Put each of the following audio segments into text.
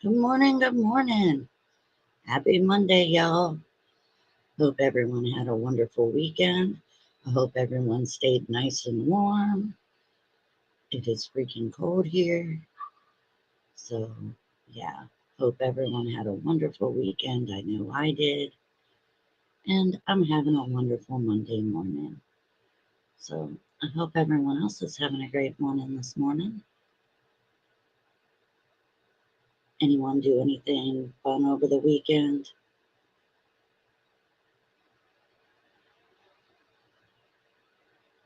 Good morning, good morning. Happy Monday, y'all. Hope everyone had a wonderful weekend. I hope everyone stayed nice and warm. It is freaking cold here. So, yeah, hope everyone had a wonderful weekend. I know I did. And I'm having a wonderful Monday morning. So, I hope everyone else is having a great morning this morning. Anyone do anything fun over the weekend?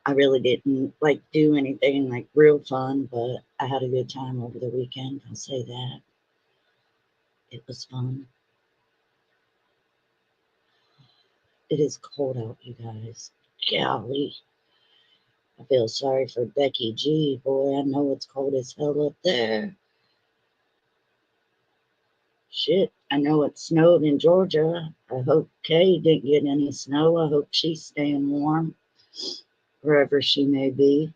I really didn't like do anything like real fun, but I had a good time over the weekend. I'll say that. It was fun. It is cold out, you guys. Golly. I feel sorry for Becky G. Boy, I know it's cold as hell up there. Shit, I know it snowed in Georgia. I hope Kay didn't get any snow. I hope she's staying warm wherever she may be.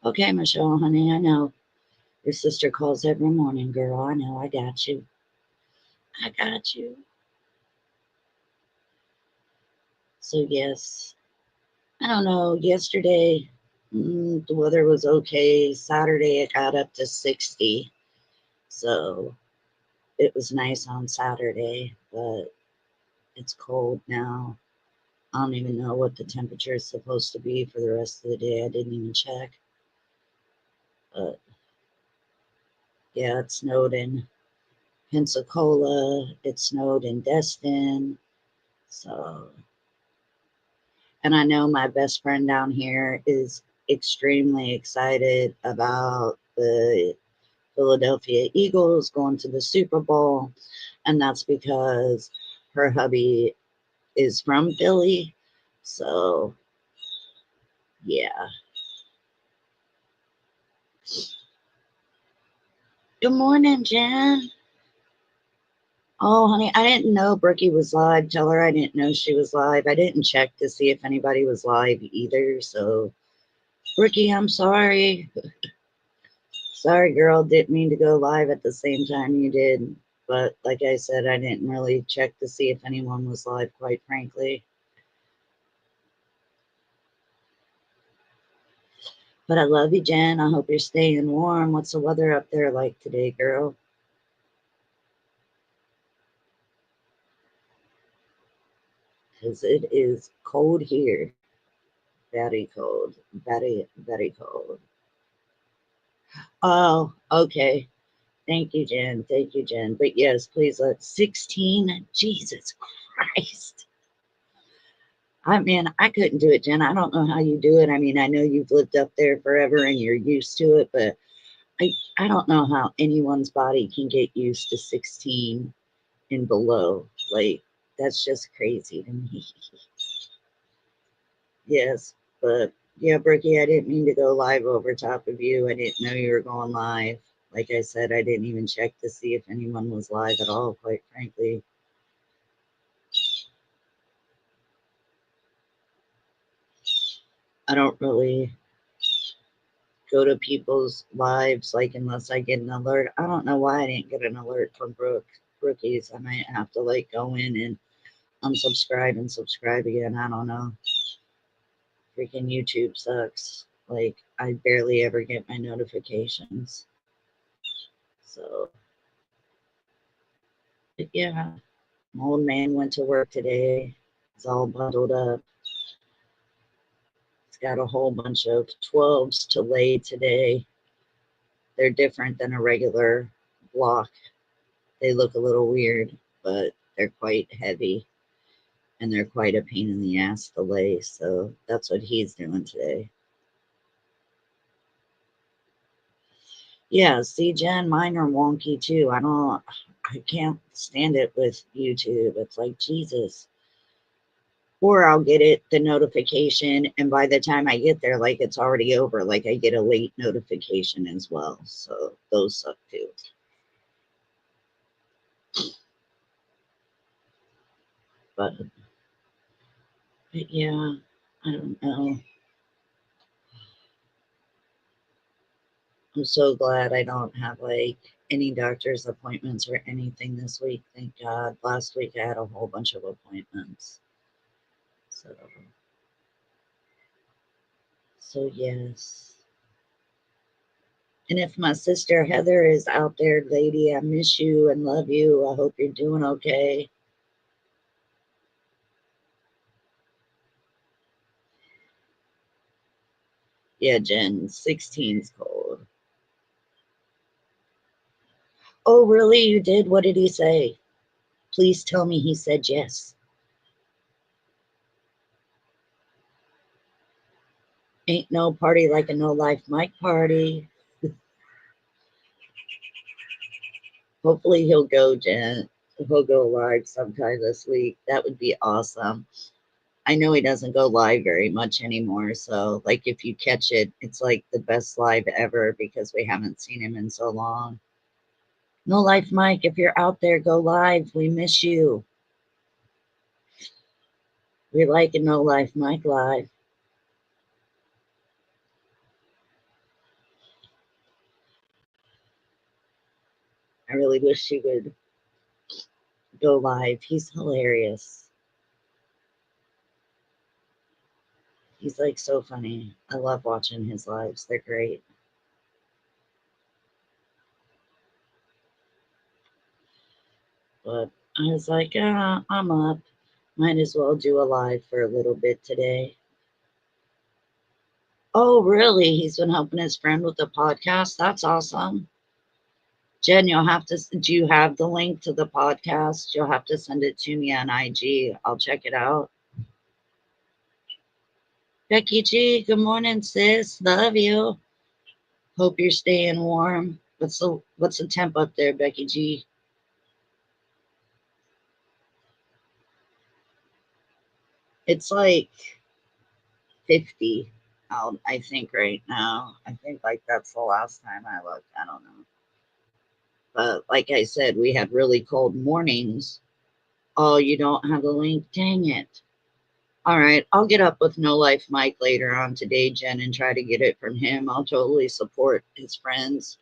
Okay, Michelle, honey, I know. Your sister calls every morning, girl. I know. I got you. I got you. So, yes, I don't know. Yesterday, the weather was okay. Saturday, it got up to 60. So, it was nice on Saturday, but it's cold now. I don't even know what the temperature is supposed to be for the rest of the day. I didn't even check. But yeah, it snowed in Pensacola, it snowed in Destin. So, and I know my best friend down here is extremely excited about the Philadelphia Eagles going to the Super Bowl. And that's because her hubby is from Philly. So, yeah. Good morning, Jen. Oh, honey, I didn't know Brookie was live. Tell her I didn't know she was live. I didn't check to see if anybody was live either. So, Brookie, I'm sorry. Sorry, girl. Didn't mean to go live at the same time you did. But like I said, I didn't really check to see if anyone was live, quite frankly. But I love you, Jen. I hope you're staying warm. What's the weather up there like today, girl? Because it is cold here. Very cold. Very, very cold. Oh, okay. Thank you, Jen. Thank you, Jen. But yes, please let 16. Jesus Christ. I mean, I couldn't do it, Jen. I don't know how you do it. I mean, I know you've lived up there forever and you're used to it, but I don't know how anyone's body can get used to 16 and below. Like, that's just crazy to me. Yes, but yeah, Brookie, I didn't mean to go live over top of you. I didn't know you were going live. Like I said, I didn't even check to see if anyone was live at all, quite frankly. I don't really go to people's lives like unless I get an alert. I don't know why I didn't get an alert from Brookies. I might have to like go in and unsubscribe and subscribe again. I don't know. Freaking YouTube sucks. Like I barely ever get my notifications. So, but yeah, my old man went to work today. He's all bundled up. He's got a whole bunch of 12s to lay today. They're different than a regular block. They look a little weird, but they're quite heavy and they're quite a pain in the ass to lay. So that's what he's doing today. Yeah, see, Jen, mine are wonky too. I can't stand it with YouTube. It's like, Jesus. Or I'll get the notification, and by the time I get there, like it's already over. Like I get a late notification as well. So those suck too. But yeah, I don't know. I'm so glad I don't have like any doctor's appointments or anything this week. Thank God. Last week I had a whole bunch of appointments. So yes. And if my sister Heather is out there, lady, I miss you and love you. I hope you're doing okay. Yeah, Jen, 16's cold. Oh, really? You did? What did he say? Please tell me he said yes. Ain't no party like a no life Mike party. Hopefully he'll go, Jen. He'll go live sometime this week. That would be awesome. I know he doesn't go live very much anymore. So, like, if you catch it, it's like the best live ever because we haven't seen him in so long. No Life Mike, if you're out there, go live. We miss you. We like a No Life Mike live. I really wish he would go live. He's hilarious. He's like so funny. I love watching his lives. They're great. But I was like, I'm up. Might as well do a live for a little bit today. Oh, really? He's been helping his friend with the podcast? That's awesome. Jen, you'll have to, do you have the link to the podcast? You'll have to send it to me on IG. I'll check it out. Becky G, good morning, sis. Love you. Hope you're staying warm. What's the temp up there, Becky G? It's like 50 out, I think, right now. I think like that's the last time I looked. I don't know. But like I said, we had really cold mornings. Oh, you don't have the link? Dang it. All right, I'll get up with No Life Mike later on today, Jen, and try to get it from him. I'll totally support his friends.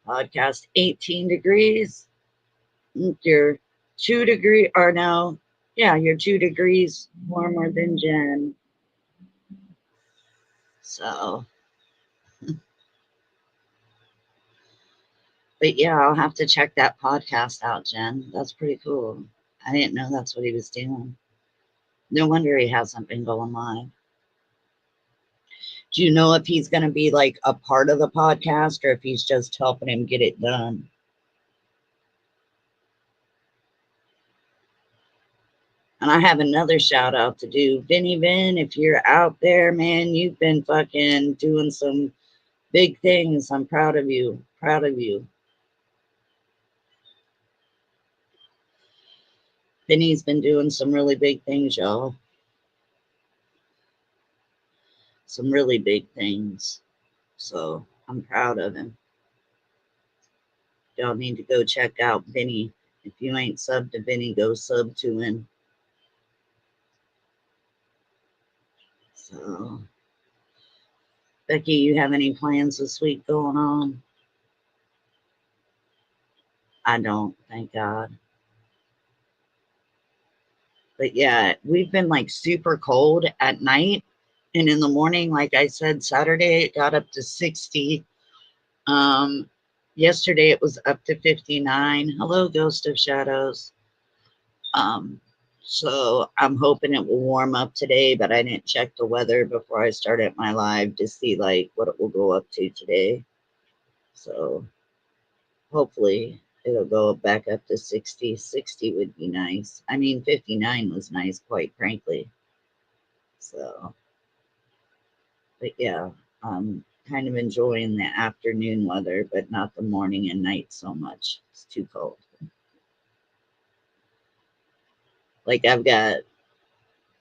Podcast 18 degrees. You're 2 degrees, or no, yeah, you're 2 degrees warmer than Jen. So, but yeah, I'll have to check that podcast out, Jen. That's pretty cool. I didn't know that's what he was doing. No wonder he hasn't been going live. Do you know if he's going to be like a part of the podcast or if he's just helping him get it done? And I have another shout out to do. Vinny Vin, if you're out there, man, you've been fucking doing some big things. I'm proud of you. Proud of you. Vinny's been doing some really big things, y'all. Some really big things. So I'm proud of him. Y'all need to go check out Vinny. If you ain't subbed to Vinny, go sub to him. So, Becky, you have any plans this week going on? I don't, thank God. But yeah, we've been like super cold at night. And in the morning, like I said, Saturday it got up to 60. Um, Yesterday it was up to 59. Hello, Ghost of Shadows. Um, so I'm hoping it will warm up today, but I didn't check the weather before I started my live to see like what it will go up to today. So hopefully it'll go back up to 60. 60 would be nice. I mean, 59 was nice, quite frankly. So, but yeah, I'm kind of enjoying the afternoon weather, but not the morning and night so much. It's too cold. Like I've got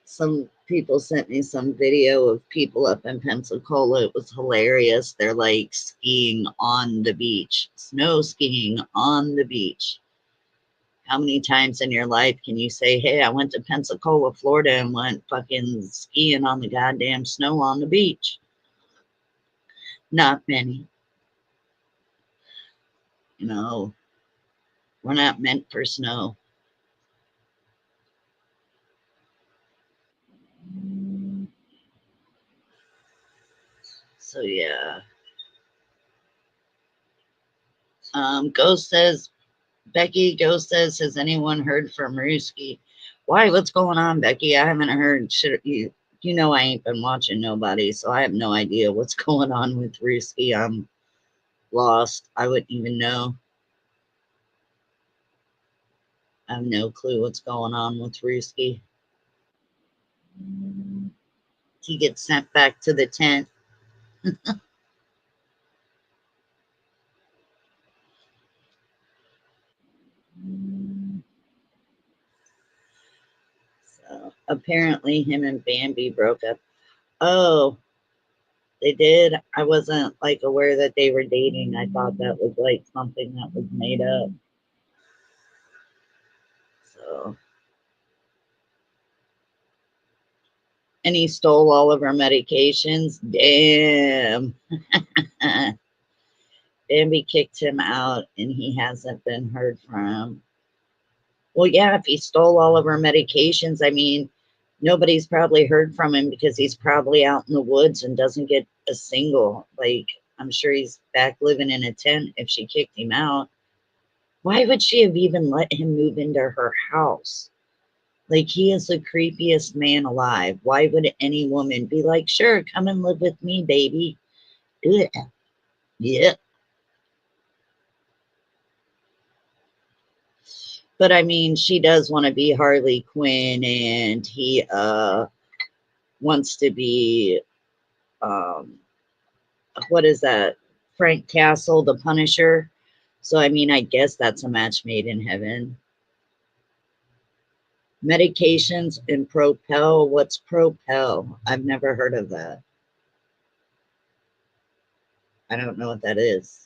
some people sent me some video of people up in Pensacola. It was hilarious. They're like skiing on the beach, snow skiing on the beach. How many times in your life can you say, hey, I went to Pensacola, Florida and went fucking skiing on the goddamn snow on the beach? Not many. You know, we're not meant for snow. So yeah. Ghost says, Becky Ghost says, has anyone heard from Ruski? Why? What's going on, Becky? I haven't heard. Should you? You know I ain't been watching nobody, so I have no idea what's going on with Ruski. I'm lost. I wouldn't even know. I have no clue what's going on with Ruski. He gets sent back to the tent. So apparently, him and Bambi broke up. Oh, they did. I wasn't like aware that they were dating. I thought that was like something that was made up. So, and he stole all of her medications. Damn. Bambi kicked him out and he hasn't been heard from. Well, yeah, if he stole all of her medications, I mean, nobody's probably heard from him because he's probably out in the woods and doesn't get a single. Like, I'm sure he's back living in a tent if she kicked him out. Why would she have even let him move into her house? Like, he is the creepiest man alive. Why would any woman be like, sure, come and live with me, baby? Ugh. Yeah. But I mean, she does want to be Harley Quinn, and he wants to be um what is that? Frank Castle, the Punisher. So I mean, I guess that's a match made in heaven. Medications and Propel. What's Propel? I've never heard of that. I don't know what that is.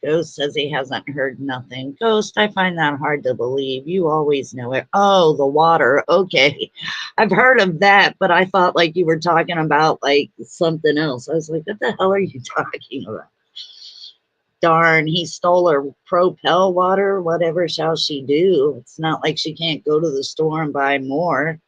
Ghost says he hasn't heard nothing. Ghost, I find that hard to believe. You always know it. Oh, the water. Okay. I've heard of that, but I thought like you were talking about like something else. I was like, what the hell are you talking about? Darn, he stole her Propel water. Whatever shall she do? It's not like she can't go to the store and buy more.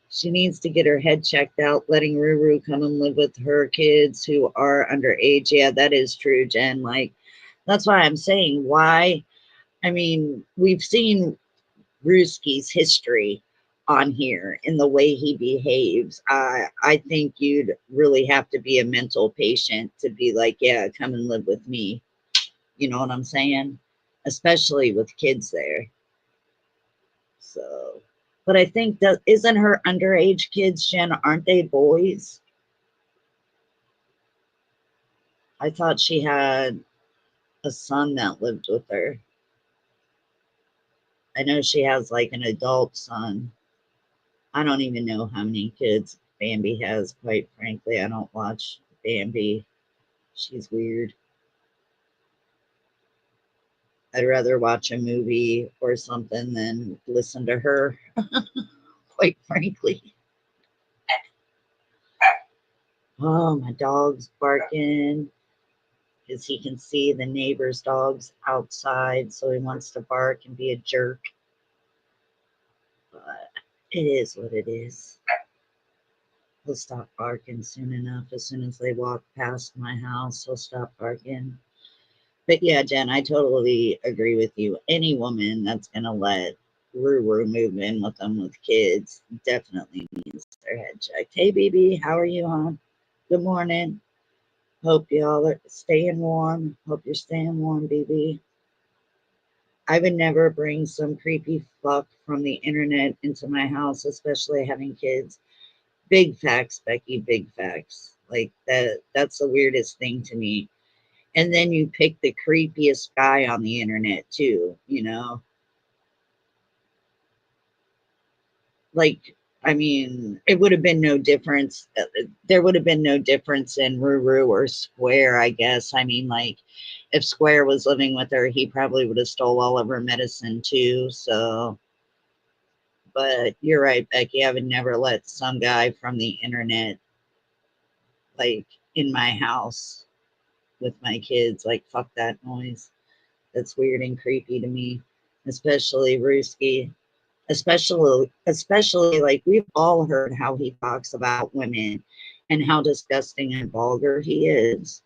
She needs to get her head checked out, letting Ruru come and live with her kids who are underage. Yeah, that is true, Jen. Like, that's why I'm saying why. I mean, we've seen Ruski's history on here in the way he behaves. I think you'd really have to be a mental patient to be like, yeah, come and live with me. You know what I'm saying? Especially with kids there. So, but I think that isn't her underage kids, Jen, aren't they boys? I thought she had a son that lived with her. I know she has like an adult son. I don't even know how many kids Bambi has, quite frankly. I don't watch Bambi. She's weird. I'd rather watch a movie or something than listen to her, quite frankly. Oh, my dog's barking because he can see the neighbor's dogs outside, so he wants to bark and be a jerk. But it is what it is. He'll stop barking soon enough. As soon as they walk past my house, he'll stop barking. But yeah, Jen, I totally agree with you. Any woman that's gonna let Ruru move in with them with kids definitely needs their head checked. Hey, BB, how are you, hon? Good morning. Hope y'all are staying warm. Hope you're staying warm, BB. I would never bring some creepy fuck from the internet into my house, especially having kids. Big facts, Becky, big facts. Like that's the weirdest thing to me. And then you pick the creepiest guy on the internet too, you know? Like, I mean, it would have been no difference. There would have been no difference in Ruru or Square, I guess. I mean, like, if Square was living with her, he probably would have stole all of her medicine too. So, but you're right, Becky. I would never let some guy from the internet, like, in my house with my kids. Like, fuck that noise. That's weird and creepy to me, especially Ruski. Especially like we've all heard how he talks about women and how disgusting and vulgar he is.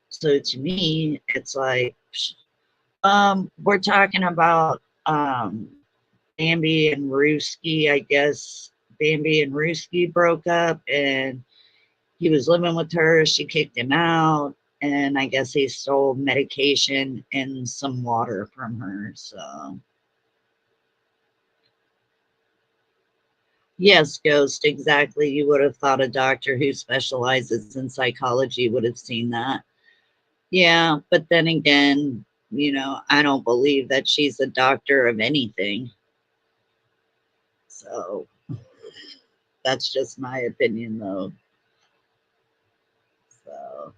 So to me, it's like, we're talking about Bambi and Ruski. I guess Bambi and Ruski broke up, and he was living with her. She kicked him out, and I guess he stole medication and some water from her. So yes, Ghost, exactly. You would have thought a doctor who specializes in psychology would have seen that. Yeah, but then again, I don't believe that she's a doctor of anything. So that's just my opinion, though. So,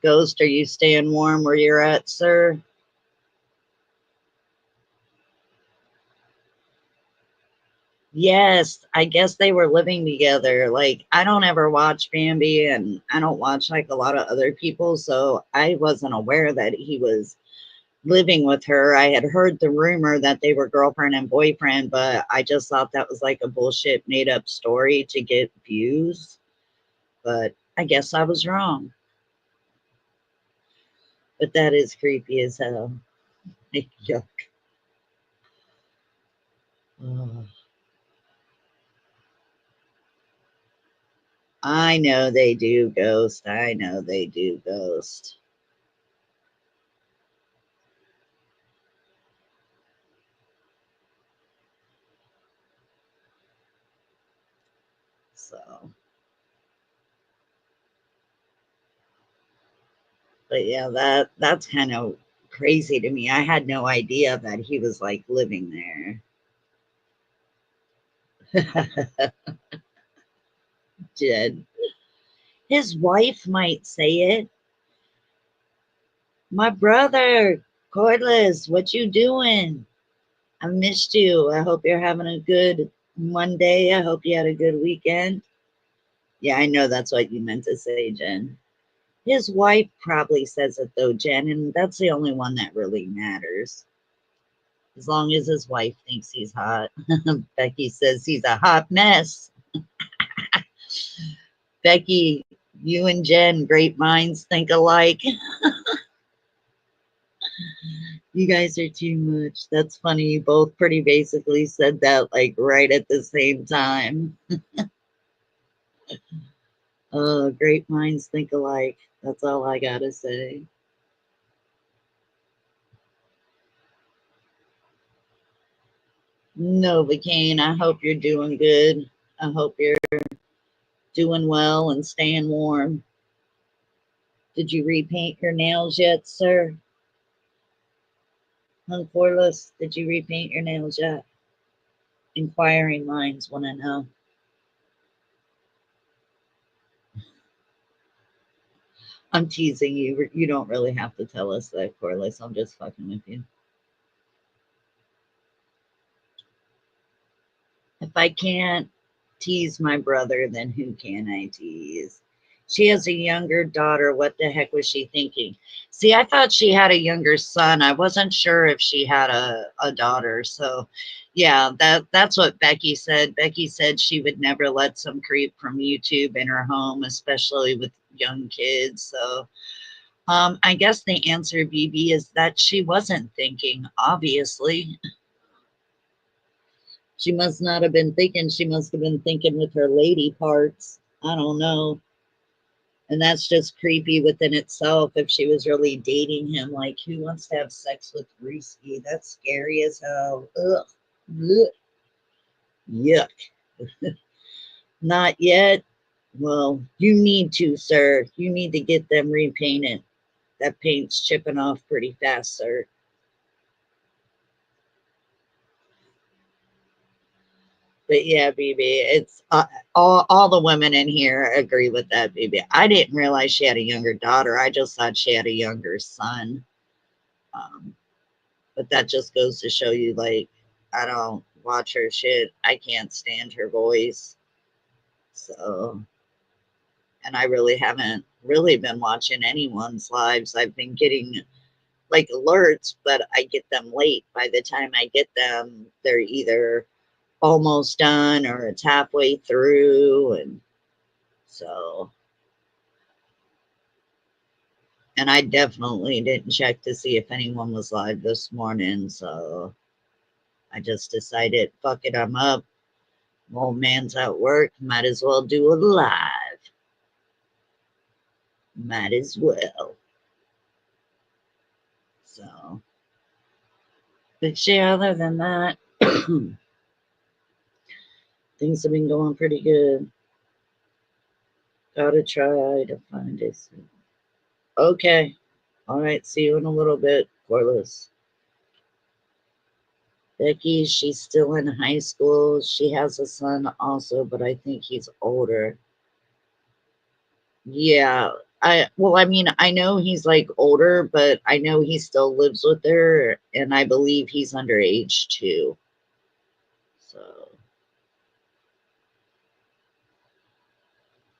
Ghost, are you staying warm where you're at, sir? Yes, I guess they were living together. Like, I don't ever watch Bambi, and I don't watch like a lot of other people, so I wasn't aware that he was living with her. I had heard the rumor that they were girlfriend and boyfriend, but I just thought that was like a bullshit made up story to get views. But I guess I was wrong. But that is creepy as hell. Yuck. Oh, I know they do, Ghost. I know they do, Ghost. So, but yeah, that's kind of crazy to me. I had no idea that he was like living there. Did his wife might say it? My brother, Cordless, what you doing? I missed you. I hope you're having a good Monday. I hope you had a good weekend. Yeah, I know that's what you meant to say, Jen. His wife probably says it though, Jen, and that's the only one that really matters. As long as his wife thinks he's hot. Becky says he's a hot mess. Becky, you and Jen, great minds think alike. You guys are too much. That's funny. You both pretty basically said that like right at the same time. Great minds think alike. That's all I gotta say. Novocaine, I hope you're doing good. I hope you're doing well and staying warm. Did you repaint your nails yet, sir? Unforless, did you repaint your nails yet? Inquiring minds want to know. I'm teasing you. You don't really have to tell us that, Corliss. I'm just fucking with you. If I can't tease my brother, then who can I tease? She has a younger daughter. What the heck was she thinking? See, I thought she had a younger son. I wasn't sure if she had a daughter. So, yeah, that's what Becky said. Becky said she would never let some creep from YouTube in her home, especially with young kids. So, I guess the answer, BB, is that she wasn't thinking, obviously. She must not have been thinking. She must have been thinking with her lady parts. I don't know. And that's just creepy within itself if she was really dating him. Like, who wants to have sex with Risky? That's scary as hell. Ugh. Ugh. Yuck. Not yet. Well, you need to, sir. You need to get them repainted. That paint's chipping off pretty fast, sir. But yeah, BB, it's all the women in here agree with that, BB. I didn't realize she had a younger daughter. I just thought she had a younger son. Um, but that just goes to show you, like, I don't watch her shit. I can't stand her voice. So, and I really haven't really been watching anyone's lives. I've been getting like alerts, but I get them late. By the time I get them, they're either almost done or it's halfway through. And so, and I definitely didn't check to see if anyone was live this morning. So I just decided, fuck it, I'm up. Old man's at work. Might as well do it live. Might as well. So, but yeah, other than that, things have been going pretty good. Gotta try to find it. Okay. All right. See you in a little bit, Corliss. Becky, she's still in high school. She has a son also, but I think he's older. Yeah. I mean, I know he's like older, but I know he still lives with her, and I believe he's underage too. So,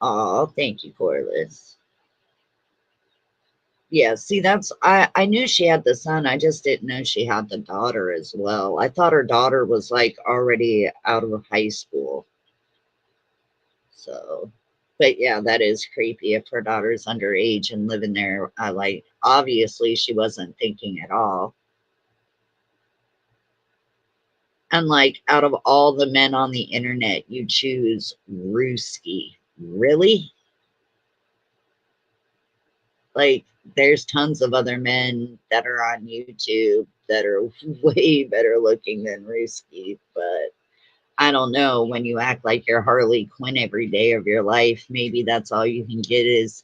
oh, thank you, Corliss. Yeah, see, I knew she had the son. I just didn't know she had the daughter as well. I thought her daughter was like already out of high school. So, but yeah, that is creepy if her daughter's underage and living there. I like, obviously, she wasn't thinking at all. And like, out of all the men on the internet, you choose Ruski. Really? Like, there's tons of other men that are on YouTube that are way better looking than Ruski, but I don't know. When you act like you're Harley Quinn every day of your life, maybe that's all you can get is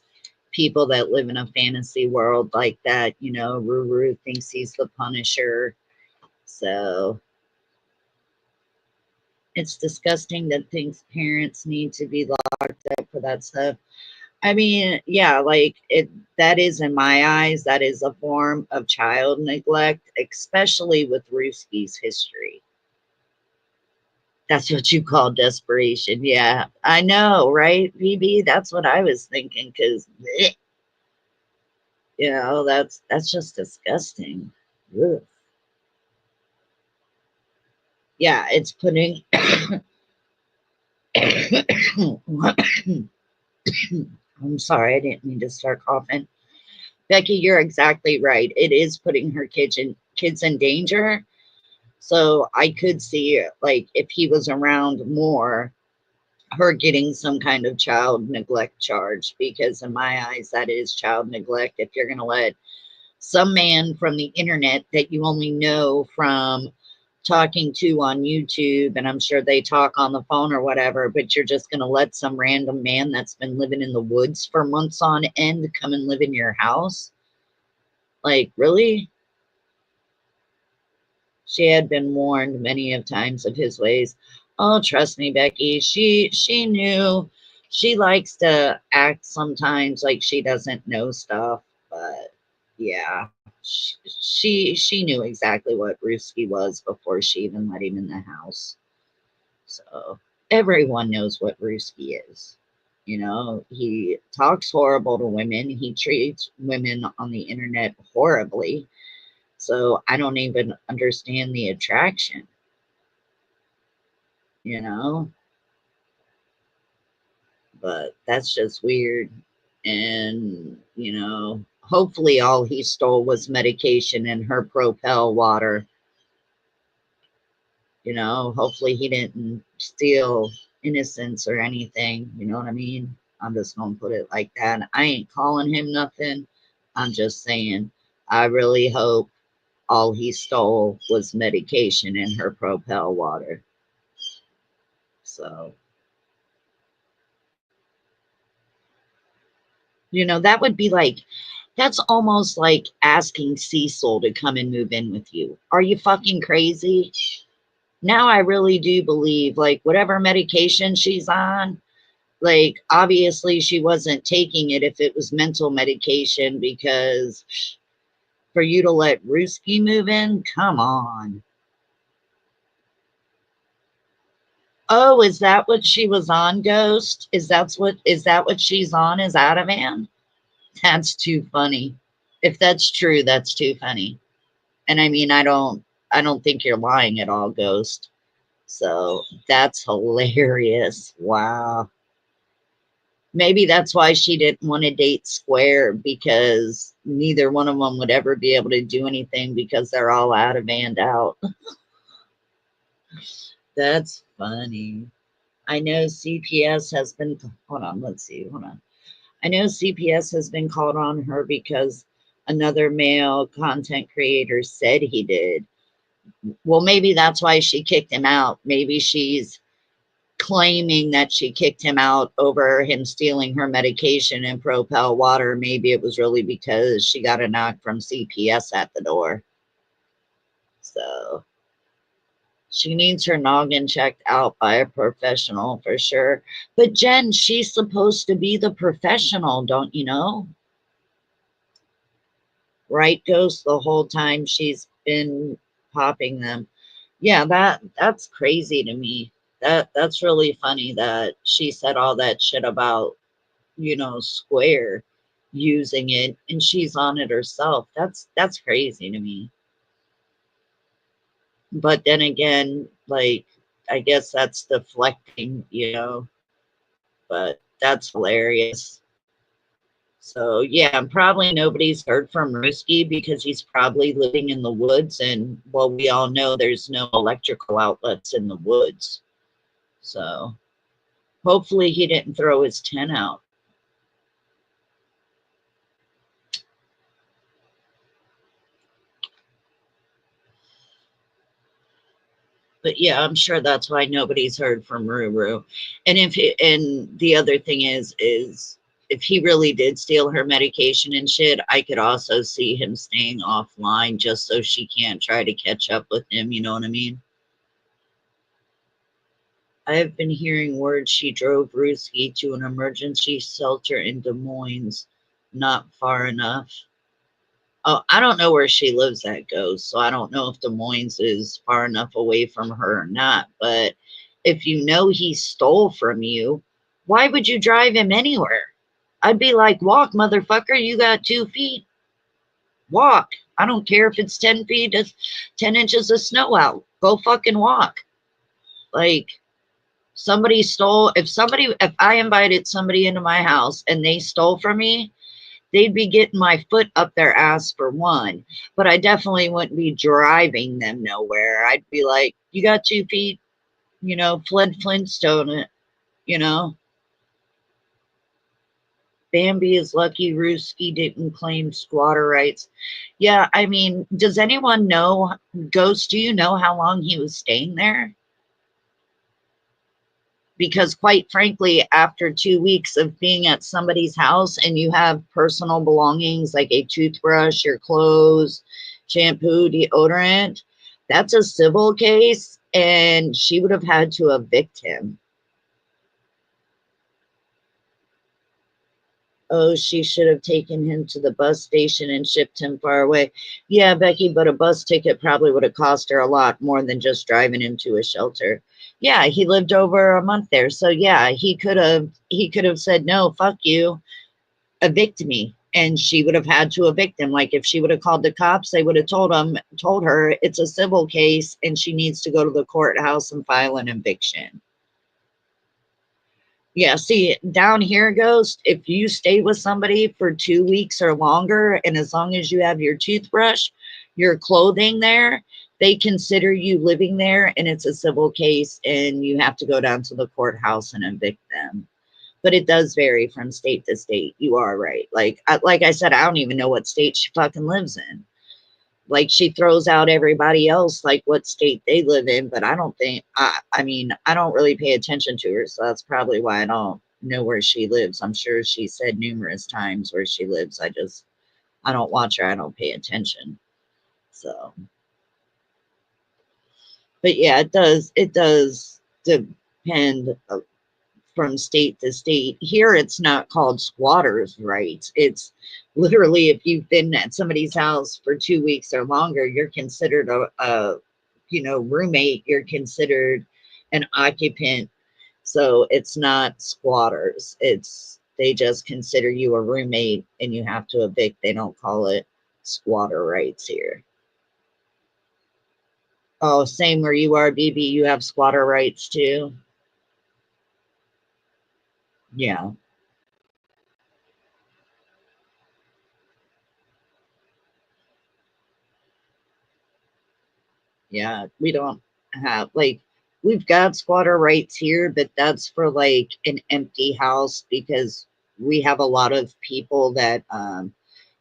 people that live in a fantasy world like that. You know, Ruru thinks he's the Punisher. So it's disgusting that things parents need to be locked up for that stuff. I mean, yeah, like it that is in my eyes, that is a form of child neglect, especially with Ruski's history. That's what you call desperation. Yeah, I know, right, VB? That's what I was thinking because, you know, that's just disgusting. Ugh. Yeah, it's putting. I'm sorry, I didn't mean to start coughing. Becky, you're exactly right. It is putting her kids in danger. So I could see, like, if he was around more, her getting some kind of child neglect charge, because in my eyes, that is child neglect. If you're going to let some man from the internet that you only know from talking to on YouTube, and I'm sure they talk on the phone or whatever, but you're just going to let some random man that's been living in the woods for months on end come and live in your house? Like, really? She had been warned many of times of his ways. Oh, trust me, Becky. She knew. She likes to act sometimes like she doesn't know stuff, but yeah, she knew exactly what Ruski was before she even let him in the house. So everyone knows what Ruski is. You know, he talks horrible to women. He treats women on the internet horribly. So I don't even understand the attraction, you know, but that's just weird. And, you know, hopefully all he stole was medication and her Propel water. You know, hopefully he didn't steal innocence or anything. You know what I mean? I'm just going to put it like that. I ain't calling him nothing. I'm just saying, I really hope all he stole was medication and her Propel water. So, you know, that would be like, that's almost like asking Cecil to come and move in with you. Are you fucking crazy? Now I really do believe, like, whatever medication she's on, like, obviously she wasn't taking it if it was mental medication, because for you to let Ruski move in, come on. Oh, is that what she was on, Ghost? Is that what she's on, is Ativan? That's too funny. If that's true, that's too funny. And I mean, I don't think you're lying at all, Ghost. So that's hilarious. Wow. Maybe that's why she didn't want to date Square, because neither one of them would ever be able to do anything because they're all out of and out. That's funny. I know CPS has been, hold on, let's see, hold on. I know CPS has been called on her because another male content creator said he did. Well, maybe that's why she kicked him out. Maybe she's claiming that she kicked him out over him stealing her medication and Propel water. Maybe it was really because she got a knock from CPS at the door. So she needs her noggin checked out by a professional for sure. But Jen, she's supposed to be the professional, don't you know? Right, Ghost, the whole time she's been popping them. Yeah, that's crazy to me. That's really funny that she said all that shit about, Square using it and she's on it herself. That's crazy to me. But then again, like, I guess that's deflecting. But that's hilarious. So yeah, probably nobody's heard from Ruski because he's probably living in the woods, and well, we all know there's no electrical outlets in the woods. So hopefully he didn't throw his tent out. But yeah, I'm sure that's why nobody's heard from Ruru. And the other thing is if he really did steal her medication and shit, I could also see him staying offline just so she can't try to catch up with him. You know what I mean? I have been hearing word she drove Ruski to an emergency shelter in Des Moines, not far enough. Oh, I don't know where she lives at, Goes, so I don't know if Des Moines is far enough away from her or not. But if you know he stole from you, why would you drive him anywhere? I'd be like, walk, motherfucker. You got 2 feet. Walk. I don't care if it's 10 feet, it's 10 inches of snow out. Go fucking walk. Like, if I invited somebody into my house and they stole from me, they'd be getting my foot up their ass for one, but I definitely wouldn't be driving them nowhere. I'd be like, you got 2 feet, Flintstone it, you know. Bambi is lucky Ruski didn't claim squatter rights. Yeah, I mean, does anyone know, Ghost, do you know how long he was staying there? Because quite frankly, after 2 weeks of being at somebody's house and you have personal belongings like a toothbrush, your clothes, shampoo, deodorant, that's a civil case, and she would have had to evict him. Oh, she should have taken him to the bus station and shipped him far away. Yeah, Becky, but a bus ticket probably would have cost her a lot more than just driving him to a shelter. Yeah, he lived over a month there. So yeah, he could have said, no, fuck you, evict me. And she would have had to evict him. Like if she would have called the cops, they would have told her it's a civil case and she needs to go to the courthouse and file an eviction. Yeah, see, down here, Ghost, if you stay with somebody for 2 weeks or longer, and as long as you have your toothbrush, your clothing there, they consider you living there, and it's a civil case, and you have to go down to the courthouse and evict them. But it does vary from state to state. You are right. Like I said, I don't even know what state she fucking lives in. Like she throws out everybody else like what state they live in, but I mean I don't really pay attention to her, so that's probably why I don't know where she lives. I'm sure she said numerous times where she lives. I don't watch her. I don't pay attention. So, but yeah, it does depend from state to state. Here, it's not called squatters' rights. It's literally if you've been at somebody's house for 2 weeks or longer, you're considered a roommate. You're considered an occupant. So it's not squatters. They just consider you a roommate and you have to evict. They don't call it squatter rights here. Oh, same where you are, BB. You have squatter rights too. Yeah. Yeah, we don't have like we've got squatter rights here, but that's for like an empty house because we have a lot of people that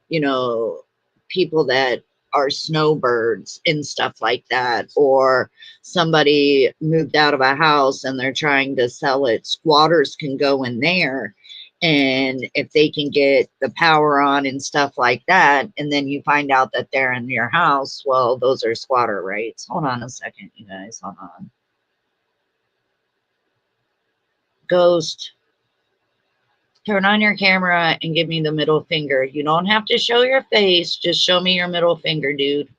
you know, people that are snowbirds and stuff like that, or somebody moved out of a house and they're trying to sell it. Squatters can go in there, and if they can get the power on and stuff like that, and then you find out that they're in your house, well, those are squatter rights. Hold on a second, you guys. Hold on. Ghost, turn on your camera and give me the middle finger. You don't have to show your face. Just show me your middle finger, dude.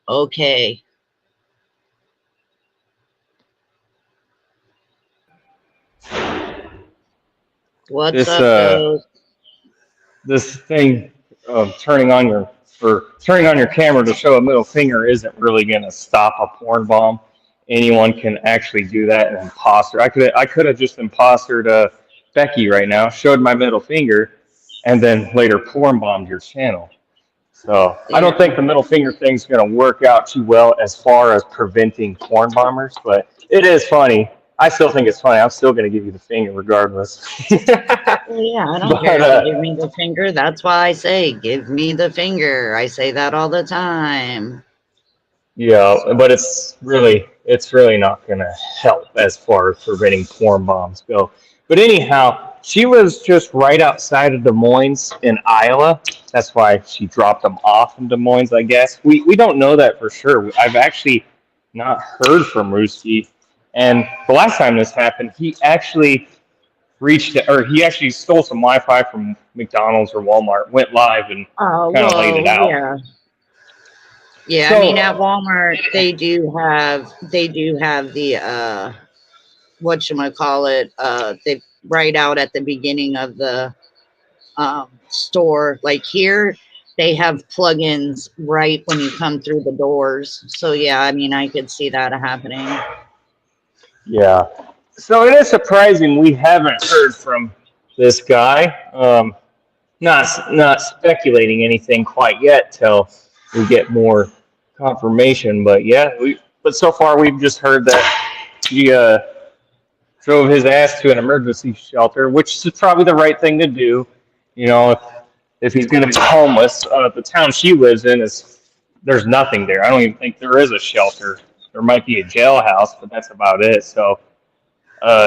Okay. What's up, Ghost? This thing of turning on your camera to show a middle finger isn't really going to stop a porn bomb. Anyone can actually do that and imposter. I could have just impostered Becky right now, showed my middle finger, and then later porn bombed your channel. So I don't think the middle finger thing's going to work out too well as far as preventing porn bombers, but it is funny. I still think it's funny. I'm still going to give you the finger regardless. Well, yeah, I don't care if you give me the finger. That's why I say, give me the finger. I say that all the time. Yeah, but it's really not going to help as far as preventing porn bombs go. But anyhow, she was just right outside of Des Moines in Iowa. That's why she dropped them off in Des Moines, I guess. We don't know that for sure. I've actually not heard from Ruski. And the last time this happened, he actually stole some Wi-Fi from McDonald's or Walmart, went live, and kind of laid it out. Yeah. Yeah, so, I mean, at Walmart they do have the whatchamacallit, they right out at the beginning of the store. Like here, they have plugins right when you come through the doors. So yeah, I mean, I could see that happening. Yeah. So it is surprising we haven't heard from this guy. Not speculating anything quite yet till we get more confirmation. But yeah, but so far we've just heard that he drove his ass to an emergency shelter, which is probably the right thing to do. You know, if he's going to be homeless, the town she lives in there's nothing there. I don't even think there is a shelter. There might be a jailhouse, but that's about it. So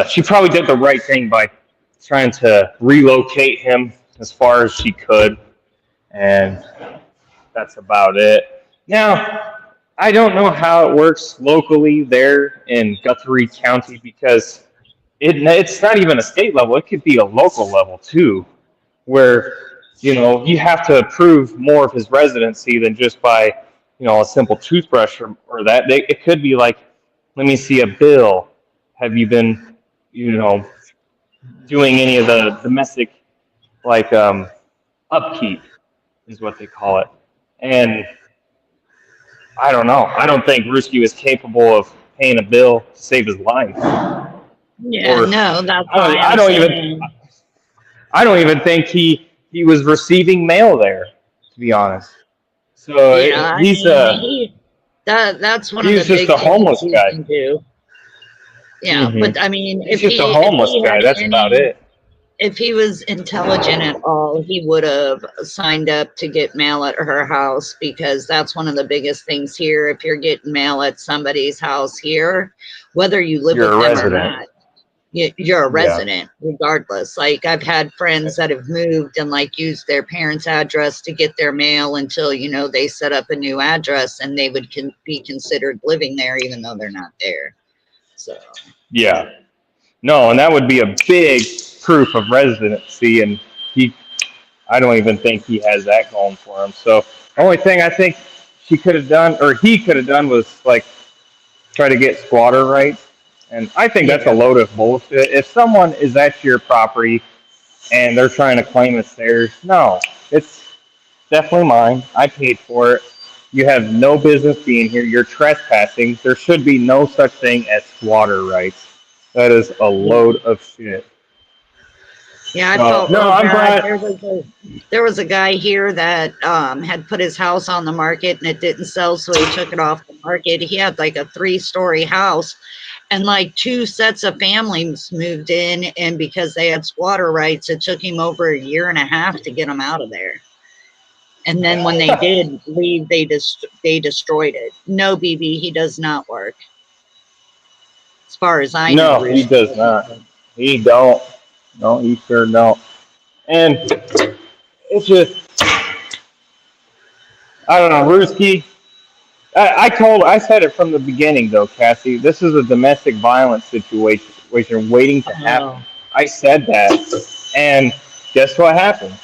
she probably did the right thing by trying to relocate him as far as she could, and that's about it. Now, I don't know how it works locally there in Guthrie County because it's not even a state level. It could be a local level too, where you have to prove more of his residency than just by a simple toothbrush or that. It could be like, let me see a bill. Have you been doing any of the domestic upkeep is what they call it. And I don't know. I don't think Ruski was capable of paying a bill to save his life. Yeah, no, that's I don't even think he was receiving mail there, to be honest. So yeah, that's one of the big things. He's just a homeless guy. Yeah, but I mean, he's just a homeless guy. That's about it. If he was intelligent at all, he would have signed up to get mail at her house, because that's one of the biggest things here. If you're getting mail at somebody's house here, whether you live with them or not, you're a resident regardless. Like, I've had friends that have moved and like used their parents' address to get their mail until, they set up a new address and they would be considered living there even though they're not there. So. Yeah. No, and that would be a big proof of residency, and he I don't even think he has that going for him. So the only thing I think she could have done, or he could have done, was like try to get squatter rights. And I think that's a Yeah. load of bullshit. If someone is at your property and they're trying to claim it's theirs, no, it's definitely mine. I paid for it. You have no business being here. You're trespassing. There should be no such thing as squatter rights. That is a Yeah. load of shit. Yeah, I So, felt no, real I'm bad. glad. There was a guy here that had put his house on the market and it didn't sell, so he took it off the market. He had like a 3-story house, and like 2 sets of families moved in, and because they had squatter rights, it took him over a year and a half to get them out of there. And then when they did leave, they destroyed it. No, BB, he does not work, as far as I know. No, he Rooster does doesn't not. work. He don't. No, he sure don't. And it's just, I don't know, Ruski. I said it from the beginning, though, Cassie. This is a domestic violence situation waiting to happen. Oh, I said that, and guess what happened?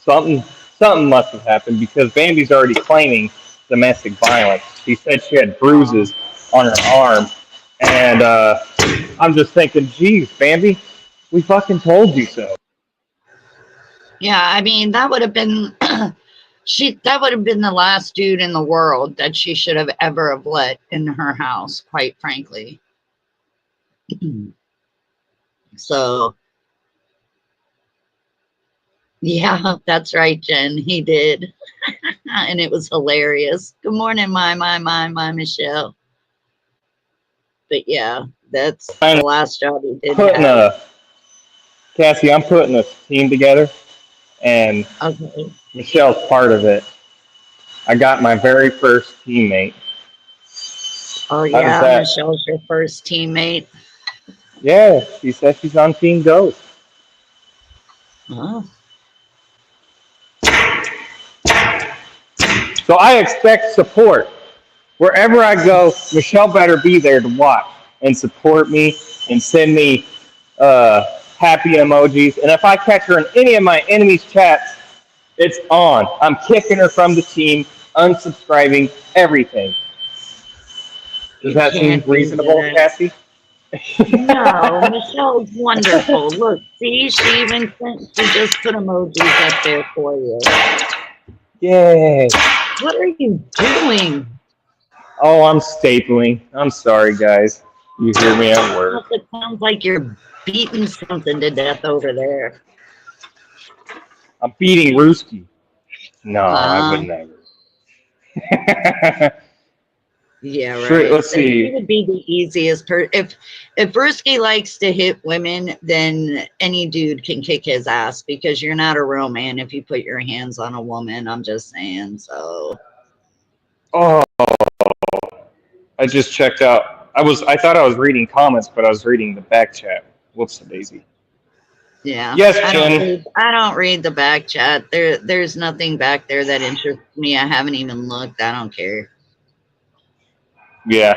Something, something must have happened because Bambi's already claiming domestic violence. She said she had oh. bruises on her arm, and I'm just thinking, geez, Bambi, we fucking told you so. Yeah, I mean, that would have been that would have been the last dude in the world that she should have ever have let in her house, quite frankly. So, yeah, that's right, Jen. He did. And it was hilarious. Good morning, my Michelle. But yeah, that's the I'm last job he did putting have. a Cassie. I'm putting a team together, and Okay. Michelle's part of it. I got my very first teammate. Oh How does yeah, that? Michelle's your first teammate. Yeah, she says she's on Team Ghost. Oh, So I expect support. Wherever I go, Michelle better be there to watch and support me and send me happy emojis. And if I catch her in any of my enemies' chats, it's on. I'm kicking her from the team, unsubscribing, everything. Does you that seem can't do reasonable, that. Cassie? No, Michelle's wonderful. Look, see, she just put emojis up there for you. Yay. What are you doing? Oh, I'm stapling. I'm sorry, guys. You hear me at work. It sounds like you're beating something to death over there. I'm beating Rooski. No, I would Uh, never. yeah, Sure, right. let's He see. would be the easiest if Brusky likes to hit women, then any dude can kick his ass because you're not a real man if you put your hands on a woman. I'm just saying. So Oh, I just checked out. I thought I was reading comments, but I was reading the back chat. Whoops, Daisy. yeah, Yes, I don't Jen. read. I don't read the back chat. There's nothing back there that interests me. I haven't even looked. I don't care. Yeah.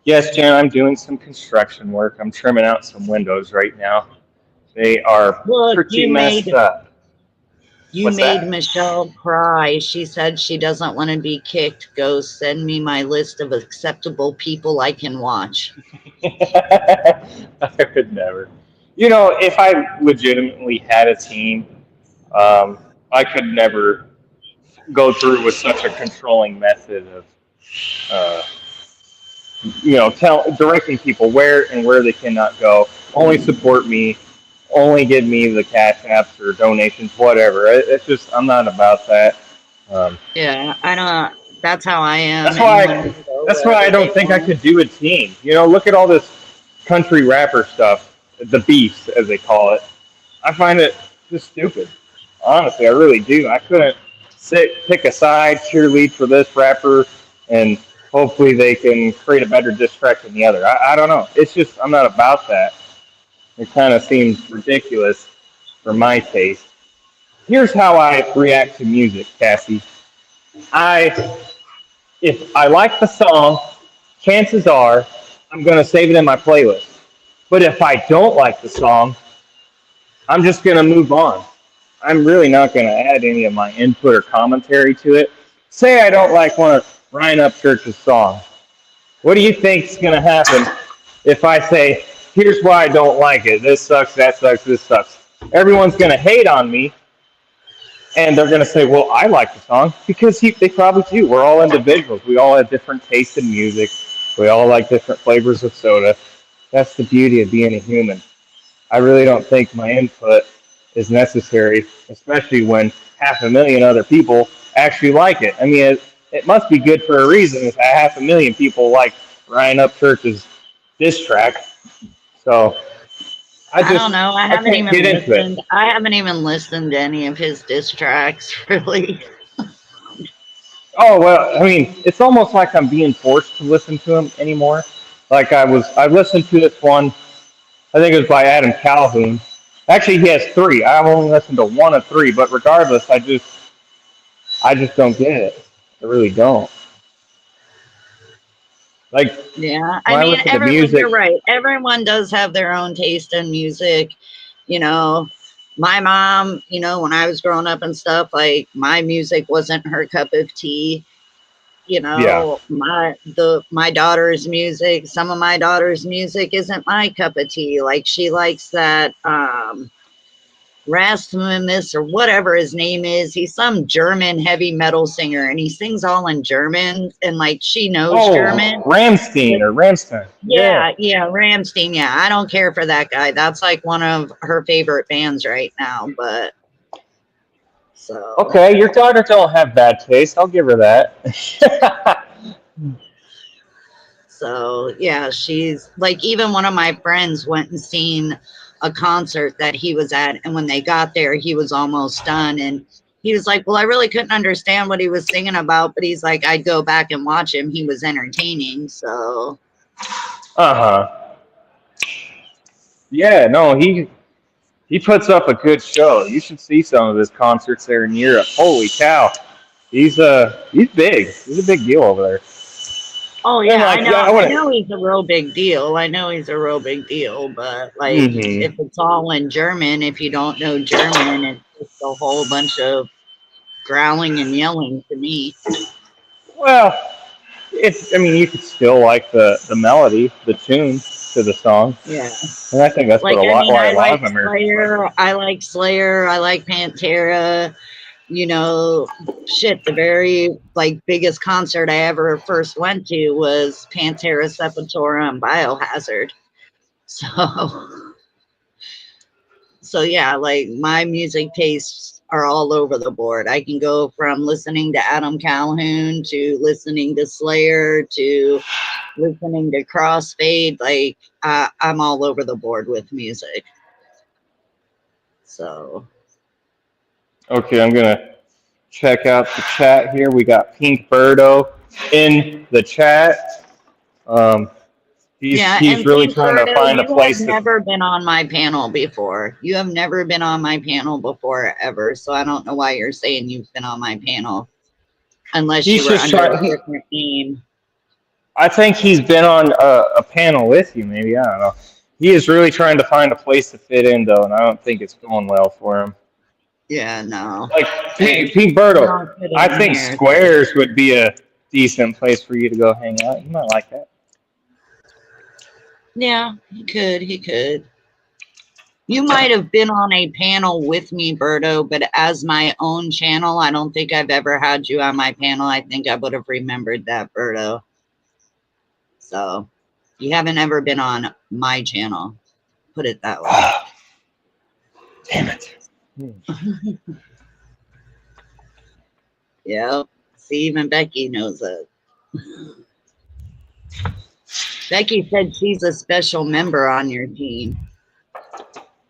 Yes, Jen, I'm doing some construction work. I'm trimming out some windows right now. They are Look, pretty messed up. you What's made that? Michelle cry. She said she doesn't want to be kicked. Go send me my list of acceptable people I can watch. I could never. If I legitimately had a team, I could never go through with such a controlling method of, uh, directing people where they cannot go. Only support me. Only give me the cash apps or donations, whatever. It's just I'm not about that. Um, Yeah, I don't. That's how I am. that's why Anyone I, can go that's why I wherever don't they think I want. could do a team. Look at all this country rapper stuff, the beefs as they call it. I find it just stupid. Honestly, I really do. I couldn't pick a side, cheerlead for this rapper, and hopefully they can create a better diss track than the other. I don't know. It's just I'm not about that. It kind of seems ridiculous for my taste. Here's how I react to music, Cassie. I If I like the song, chances are I'm gonna save it in my playlist. But if I don't like the song, I'm just gonna move on. I'm really not going to add any of my input or commentary to it. Say I don't like one of Ryan Upchurch's songs. What do you think's going to happen if I say, here's why I don't like it. This sucks, that sucks, this sucks. Everyone's going to hate on me, and they're going to say, well, I like the song, because they probably do. We're all individuals. We all have different tastes in music. We all like different flavors of soda. That's the beauty of being a human. I really don't think my input is necessary, especially when 500,000 other people actually like it. I mean, it must be good for a reason if 500,000 people like Ryan Upchurch's diss track. So I don't know. I haven't can't even get into it. listened. I haven't even listened to any of his diss tracks, really. Oh well, I mean, it's almost like I'm being forced to listen to him anymore. Like I listened to this one. I think it was by Adam Calhoun. Actually, he has three. I've only listened to one of three, but regardless, I just don't get it. I really don't. Like Yeah, I when I mean, listen to music, you're right. Everyone does have their own taste in music. You know, my mom, when I was growing up and stuff, like my music wasn't her cup of tea. yeah. My daughter's music, some of my daughter's music isn't my cup of tea. Like she likes that Rasmus or whatever his name is. He's some German heavy metal singer and he sings all in German and like she knows Oh, German. Ramstein or Ramstein. Yeah. Yeah, Ramstein. Yeah, I don't care for that guy. That's like one of her favorite bands right now. But so Okay, your daughter don't have bad taste. I'll give her that. So yeah, she's like, even one of my friends went and seen a concert that he was at, and when they got there, he was almost done, and he was like, "Well, I really couldn't understand what he was singing about, but he's like, I'd go back and watch him. He was entertaining." So Uh-huh. Yeah, no, he puts up a good show. You should see some of his concerts there in Europe. Holy cow. He's big. He's a big deal over there. oh And yeah, like yeah, I I want know he's a real big deal. I know he's a real big deal, but like to if it's all in German, if you don't know German, it's just a whole bunch of growling and yelling to me. well, it's I mean you could still like the melody, the tune to the song. Yeah. And I think that's what Like, I mean, why a lot of Americans like it. I like Slayer, I like Pantera, shit, the very, like, biggest concert I ever first went to was Pantera, Sepultura, and Biohazard. So, so yeah, like, my music tastes are all over the board. I can go from listening to Adam Calhoun to listening to Slayer to listening to Crossfade. Like, I'm all over the board with music. So Okay, I'm gonna check out the chat here. We got Pink Birdo in the chat. Um, yeah, he's and really Pink trying to Birdo, find a you have place to. never been on my panel before. You have never been on my panel before ever. So I don't know why you're saying you've been on my panel unless He's you were just under a trying. different name. I think he's been on a panel with you. Maybe I don't know. He is really trying to find a place to fit in though, and I don't think it's going well for him. Yeah, no. Like It's Pink Birdo, not fitting I in think here. Squares would be a decent place for you to go hang out. You might like that. Yeah, he could. You might have been on a panel with me, Berto, but as my own channel, I don't think I've ever had you on my panel. I think I would have remembered that, Berto. So you haven't ever been on my channel. Put it that way. Damn it. Yep. See, even Becky knows it. Becky said she's a special member on your team.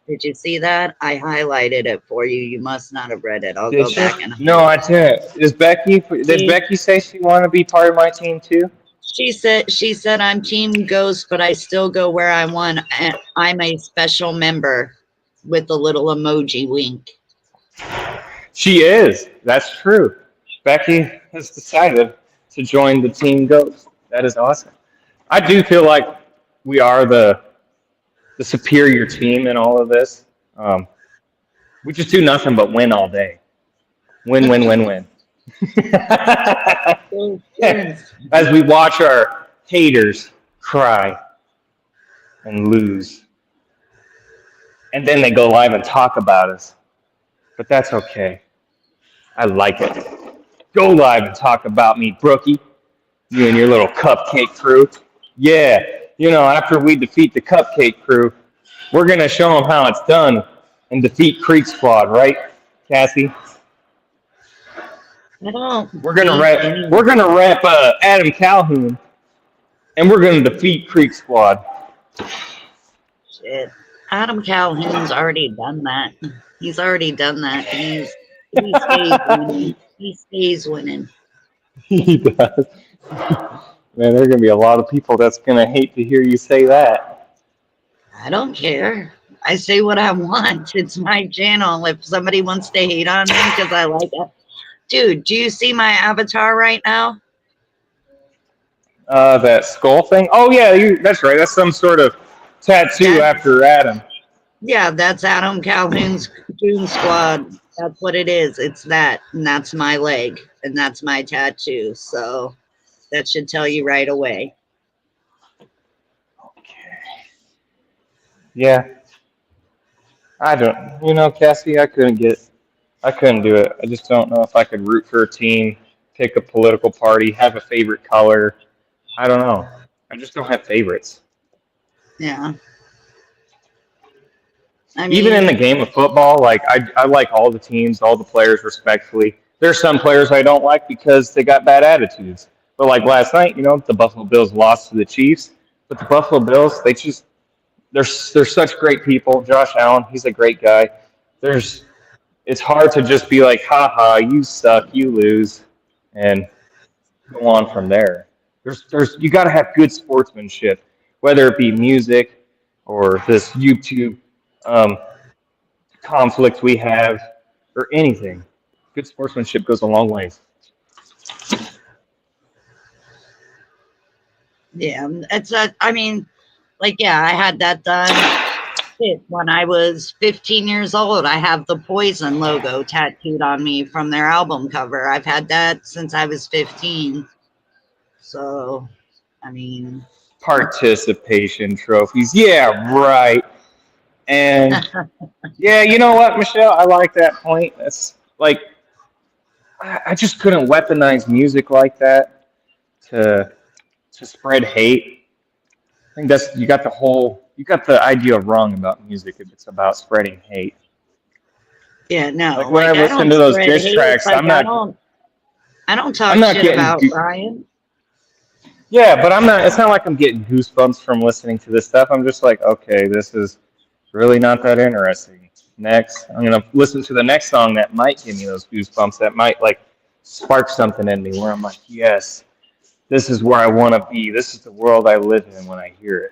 Did you see that? I highlighted it for you. You must not have read it. I'll Did go she? back and No, I didn't. Did Becky say she want to be part of my team too? she said I'm Team Ghost, but I still go where I want. I'm a special member with a little emoji wink. She is. That's true. Becky has decided to join the Team Ghost. That is awesome. I do feel like we are the superior team in all of this. We just do nothing but win all day. Win, win, win, win. As we watch our haters cry and lose. And then they go live and talk about us. But that's okay. I like it. Go live and talk about me, Brookie. You and your little cupcake crew. Yeah, after we defeat the cupcake crew, we're going to show them how it's done and defeat Creek Squad, right, Cassie? I don't. We're gonna rep Adam Calhoun, and we're gonna defeat Creek Squad. Shit. Adam Calhoun's already done that. He's already done that. He stays winning. He stays winning. He does. Man, there are gonna be a lot of people that's gonna hate to hear you say that. I don't care. I say what I want. It's my channel. If somebody wants to hate on me because I like it. Dude, do you see my avatar right now? That skull thing? Oh, yeah, that's right. That's some sort of tattoo after Adam. Yeah, that's Adam Calhoun's Goon Squad. That's what it is. It's that. And that's my leg. And that's my tattoo. So that should tell you right away. Okay. Yeah. I don't. Cassie, I couldn't do it. I just don't know if I could root for a team, pick a political party, have a favorite color. I don't know. I just don't have favorites. Yeah. Even in the game of football, like I like all the teams, all the players respectfully. There's some players I don't like because they got bad attitudes. But like last night, the Buffalo Bills lost to the Chiefs. But the Buffalo Bills, they're such great people. Josh Allen, he's a great guy. It's hard to just be like, haha, you suck, you lose, and go on from there. You got to have good sportsmanship, whether it be music or this YouTube conflict we have or anything. Good sportsmanship goes a long ways. Yeah, I had that done. When I was 15 years old, I have the Poison logo tattooed on me from their album cover. I've had that since I was 15. So, participation trophies. Yeah, right. And yeah, you know what, Michelle? I like that point. That's like, I just couldn't weaponize music like that to spread hate. I think you got the idea wrong about music if it's about spreading hate. Yeah, no. Like when I listen to those diss tracks, I don't talk shit about Ryan. Yeah, but it's not like I'm getting goosebumps from listening to this stuff. I'm just like, okay, this is really not that interesting. Next, I'm going to listen to the next song that might give me those goosebumps, that might like spark something in me where I'm like, yes, this is where I want to be. This is the world I live in when I hear it.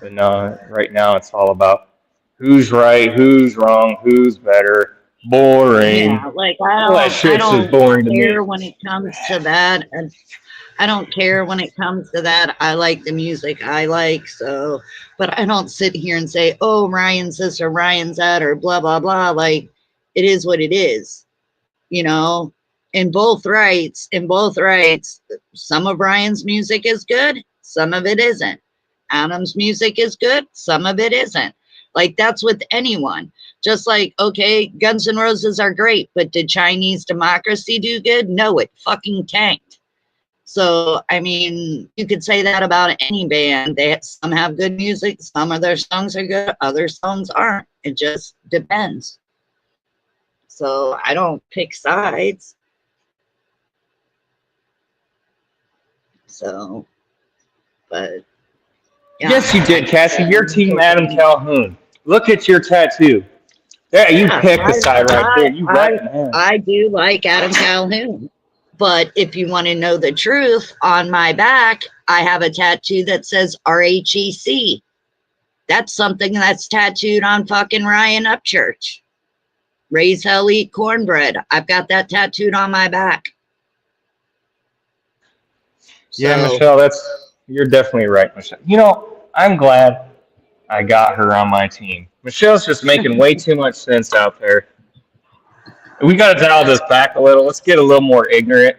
But no, right now it's all about who's right, who's wrong, who's better. Boring. Yeah, I don't boring care when it comes to that. And I don't care when it comes to that. I like the music I like, but I don't sit here and say, oh, Ryan's this or Ryan's that or blah, blah, blah. Like, it is what it is, in both rights, some of Ryan's music is good. Some of it isn't. Adam's music is good. Some of it isn't. Like, that's with anyone. Just like, okay, Guns N' Roses are great, but did Chinese Democracy do good? No, it fucking tanked. So, you could say that about any band. Some have good music. Some of their songs are good. Other songs aren't. It just depends. So, I don't pick sides. So, but. Yeah. Yes, you did, Cassie. Your team, Adam Calhoun. Look at your tattoo. Yeah, you picked the side right there. You I do like Adam Calhoun. But if you want to know the truth, on my back, I have a tattoo that says RHEC. That's something that's tattooed on fucking Ryan Upchurch. Raise hell, eat cornbread. I've got that tattooed on my back. Yeah, Michelle, you're definitely right, Michelle. I'm glad I got her on my team. Michelle's just making way too much sense out there. We got to dial this back a little. Let's get a little more ignorant.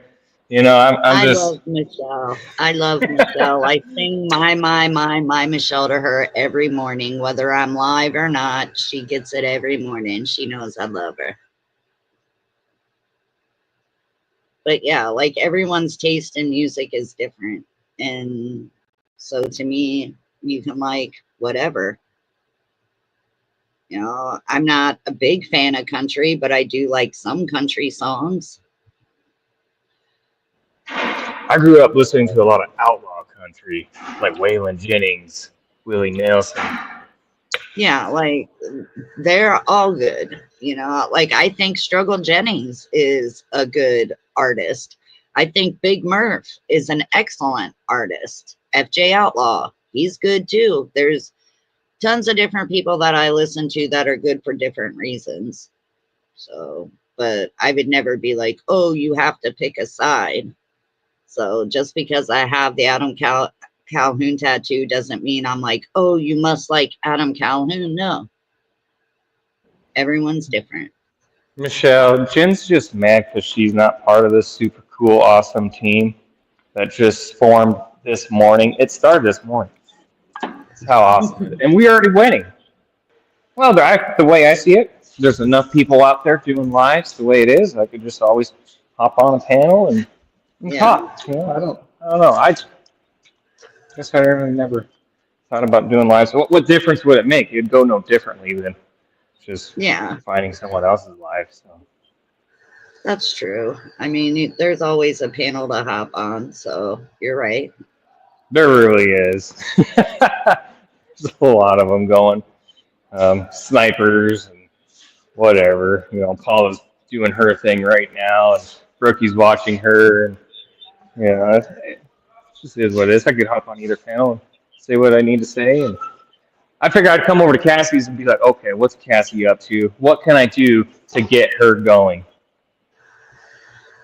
You know, I'm I just. love Michelle. I love Michelle. I sing my Michelle to her every morning, whether I'm live or not. She gets it every morning. She knows I love her. But yeah, like everyone's taste in music is different. And so to me, you can like whatever. You know, I'm not a big fan of country, but I do like some country songs. I grew up listening to a lot of outlaw country, like Waylon Jennings, Willie Nelson. Yeah, like they're all good. You know, like I think Struggle Jennings is a good artist. I think Big Murph is an excellent artist. FJ Outlaw, he's good too. There's tons of different people that I listen to that are good for different reasons. So, but I would never be like, oh, you have to pick a side. So just because I have the Calhoun tattoo doesn't mean I'm like, oh, you must like Adam Calhoun. No. Everyone's different. Michelle, Jen's just mad because she's not part of this super cool, awesome team that just formed this morning. It started this morning. That's how awesome it is. And we're already winning. Well, the way I see it, there's enough people out there doing lives the way it is. I could just always hop on a panel and talk. You know, I don't know. I guess I really never thought about doing lives. What difference would it make? It'd go no differently than just finding someone else's life. So that's true. I mean, there's always a panel to hop on. So you're right. There really is. There's a lot of them going. Snipers and whatever. You know, Paula's doing her thing right now, and Brookie's watching her, and you know, it just is what it is. I could hop on either panel and say what I need to say, and I figured I'd come over to Cassie's and be like, okay, what's Cassie up to? What can I do to get her going?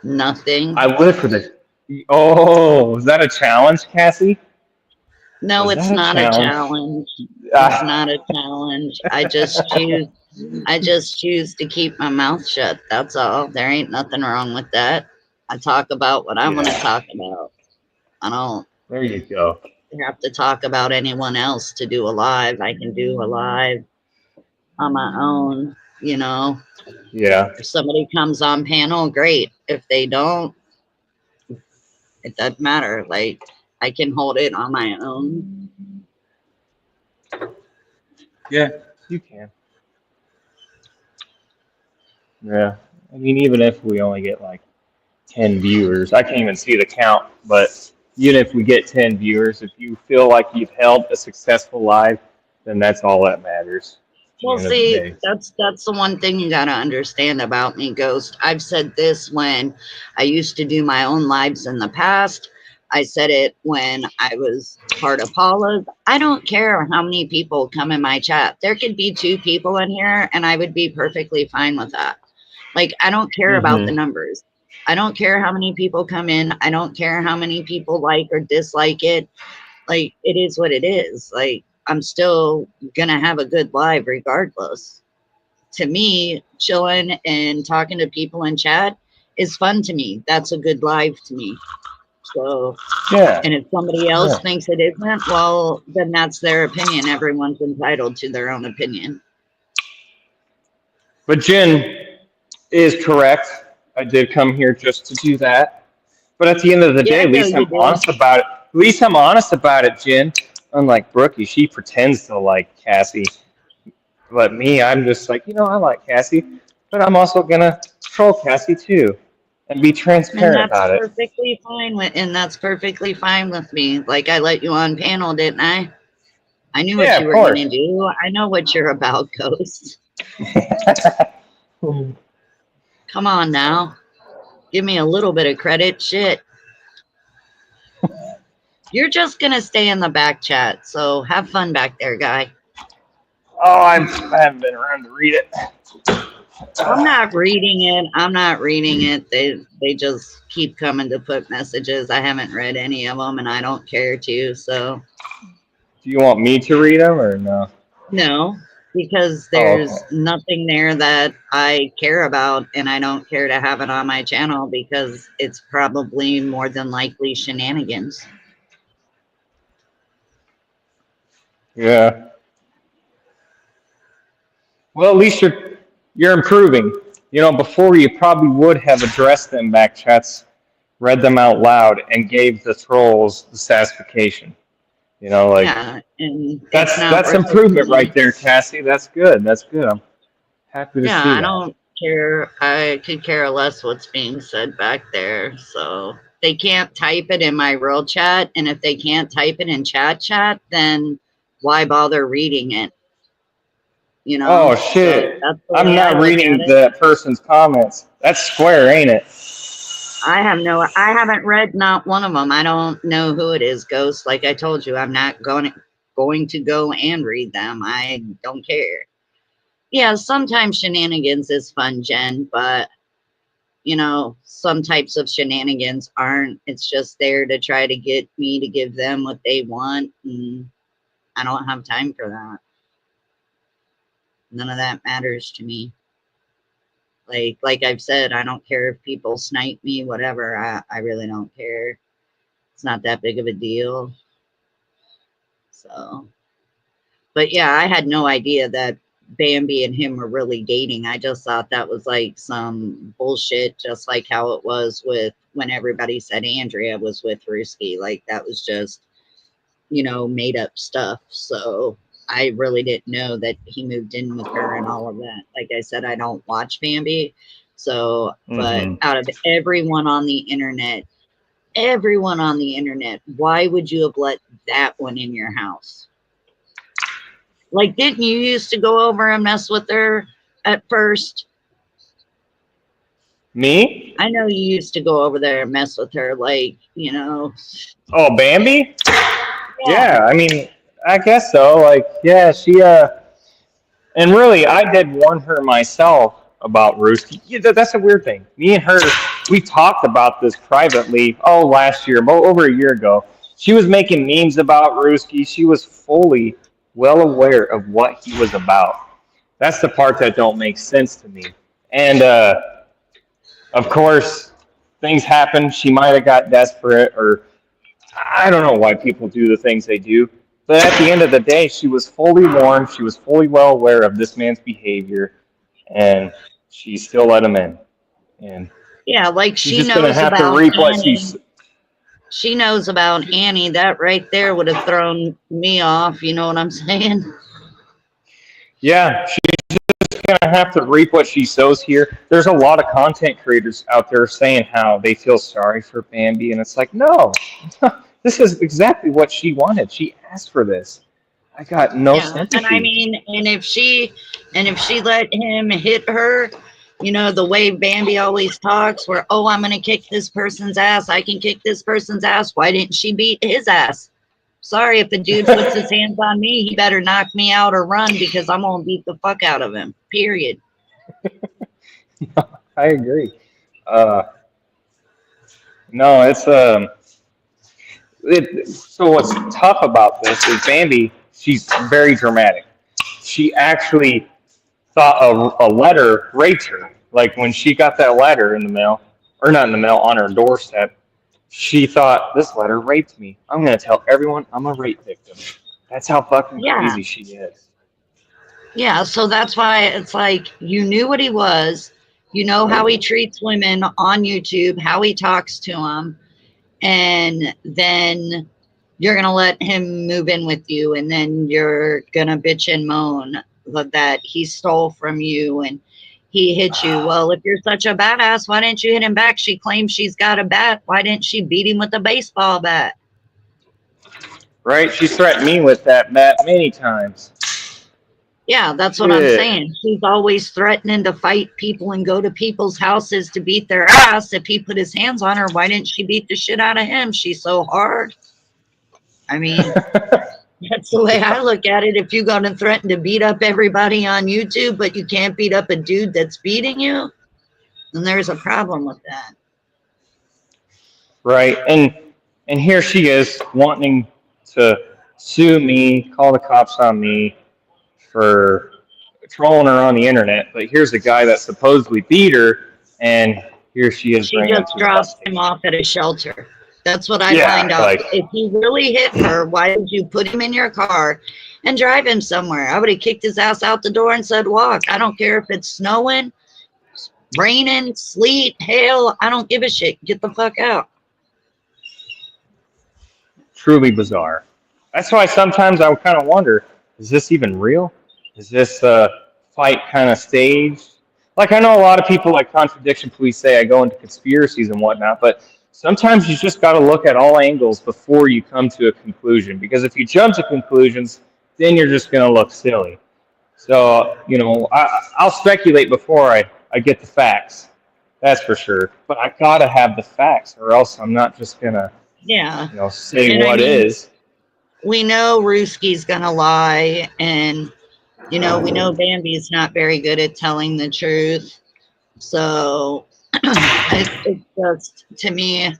Nothing. I live for this. Oh, is that a challenge, Cassie? No, it's not a challenge. It's not a challenge. I just choose to keep my mouth shut. That's all. There ain't nothing wrong with that. I talk about what I want to talk about. I don't. There you go. Have to talk about anyone else to do a live. I can do a live on my own, you know. Yeah. If somebody comes on panel, great. If they don't, it doesn't matter. Like, I can hold it on my own. Yeah, you can. Yeah. I mean, even if we only get like 10 viewers, I can't even see the count, but even if we get 10 viewers, if you feel like you've held a successful live, then that's all that matters. Well, see, that's the one thing you got to understand about me, Ghost. I've said this when I used to do my own lives in the past. I said it when I was part of Paula's. I don't care how many people come in my chat. There could be 2 people in here, and I would be perfectly fine with that. Like, I don't care about the numbers. I don't care how many people come in. I don't care how many people like or dislike it. Like, it is what it is. Like, I'm still gonna have a good live regardless. To me, chilling and talking to people in chat is fun to me. That's a good live to me. So, yeah. And if somebody else thinks it isn't, well, then that's their opinion. Everyone's entitled to their own opinion. But Jen is correct. I did come here just to do that. But at the end of the day, at least I'm honest about it. At least I'm honest about it, Jen. Unlike Brookie, she pretends to like Cassie. But me, I'm just like, you know, I like Cassie, but I'm also gonna troll Cassie too, and be transparent about it. Perfectly fine with, and that's perfectly fine with me. Like, I let you on panel, didn't I? I knew what you were gonna do. I know what you're about, Ghost. Come on now, give me a little bit of credit. Shit. You're just gonna stay in the back chat, so have fun back there, guy. Oh, I haven't been around to read it. I'm not reading it. I'm not reading it. They just keep coming to put messages. I haven't read any of them, and I don't care to. So, do you want me to read them or no? No, because there's nothing there that I care about, and I don't care to have it on my channel because it's probably more than likely shenanigans. Yeah. Well, at least you're improving. You know, before you probably would have addressed them back chats, read them out loud, and gave the trolls the satisfaction. You know, like Yeah, and it's that's not that's worth it to improvement right me. there, Cassie. That's good. That's good. I'm happy to Yeah, see I that. don't care. I could care less what's being said back there. So they can't type it in my real chat, and if they can't type it in chat, then why bother reading it? You know, Oh so shit! that's the I'm way I not look at reading it. that person's comments. That's square, ain't it? I haven't read not one of them. I don't know who it is, Ghost. Like I told you, I'm not going to go and read them. I don't care. Yeah, sometimes shenanigans is fun, Jen, but you know, some types of shenanigans aren't. It's just there to try to get me to give them what they want, and I don't have time for that. None of that matters to me. Like I've said, I don't care if people snipe me, whatever. I really don't care. It's not that big of a deal. So, but yeah, I had no idea that Bambi and him were really dating. I just thought that was like some bullshit, just like how it was with when everybody said Andrea was with Ruski. Like that was just, you know, made up stuff. So I really didn't know that he moved in with her and all of that. Like I said, I don't watch Bambi. So, but Mm-hmm. out of everyone on the internet, why would you have let that one in your house? Like, didn't you used to go over and mess with her at first? Me? I know you used to go over there and mess with her, like, you know. Oh, Bambi? Yeah. Yeah, I mean, I guess so. Like, yeah, and really, I did warn her myself about Rooski. Yeah, that's a weird thing. Me and her, we talked about this privately, last year, over a year ago. She was making memes about Rooski. She was fully well aware of what he was about. That's the part that don't make sense to me. And, of course, things happen. She might have got desperate, or I don't know why people do the things they do. But at the end of the day, she was fully warned. She was fully well aware of this man's behavior, and she still let him in. And Yeah, like she's she just gonna knows have to about reap what Annie. She knows about Annie. That right there would have thrown me off. You know what I'm saying? Yeah, she's just gonna have to reap what she sows here. There's a lot of content creators out there saying how they feel sorry for Bambi, and it's like, no, this is exactly what she wanted. She asked for this. I got no Yeah, and I sympathy. mean, and if she let him hit her, you know, the way Bambi always talks, where I'm gonna kick this person's ass, I can kick this person's ass. Why didn't she beat his ass? Sorry, if the dude puts his hands on me, he better knock me out or run because I'm gonna beat the fuck out of him. Period. I agree. Uh, no, so what's tough about this is Bambi. She's very dramatic. She actually thought a letter raped her. Like when she got that letter in the mail, or not in the mail, on her doorstep, she thought this letter raped me. I'm gonna tell everyone I'm a rape victim. That's how fucking Yeah. crazy she is. Yeah, so that's why it's like you knew what he was, you know how he treats women on YouTube, how he talks to them, and then you're gonna let him move in with you, and then you're gonna bitch and moan that he stole from you and he hit you. Well, if you're such a badass, why didn't you hit him back? She claims she's got a bat. Why didn't she beat him with a baseball bat? Right? She threatened me with that bat many times. Yeah, that's what I'm saying. She's always threatening to fight people and go to people's houses to beat their ass. If he put his hands on her, why didn't she beat the shit out of him? She's so hard. I mean, that's the way I look at it. If you're going to threaten to beat up everybody on YouTube, but you can't beat up a dude that's beating you, then there's a problem with that. Right. And here she is wanting to sue me, call the cops on me for trolling her on the internet, but here's a guy that supposedly beat her, and here she is She bringing him just to the bus dropped him station. off at a shelter. That's what I Yeah, find out. like, If he really hit her, why did you put him in your car and drive him somewhere? I would have kicked his ass out the door and said, walk. I don't care if it's snowing, raining, sleet, hail. I don't give a shit. Get the fuck out. truly bizarre. That's why sometimes I kind of wonder, is this even real? Is this fight kind of staged? Like, I know a lot of people, like Contradiction Police, say I go into conspiracies and whatnot, but sometimes you just got to look at all angles before you come to a conclusion, because if you jump to conclusions, then you're just going to look silly. So, I'll speculate before I get the facts. That's for sure. But I got to have the facts, or else I'm not just going to, Yeah. say And I what mean, is. we know Ruski's gonna lie, and we know Bambi's not very good at telling the truth. So it's just, to me,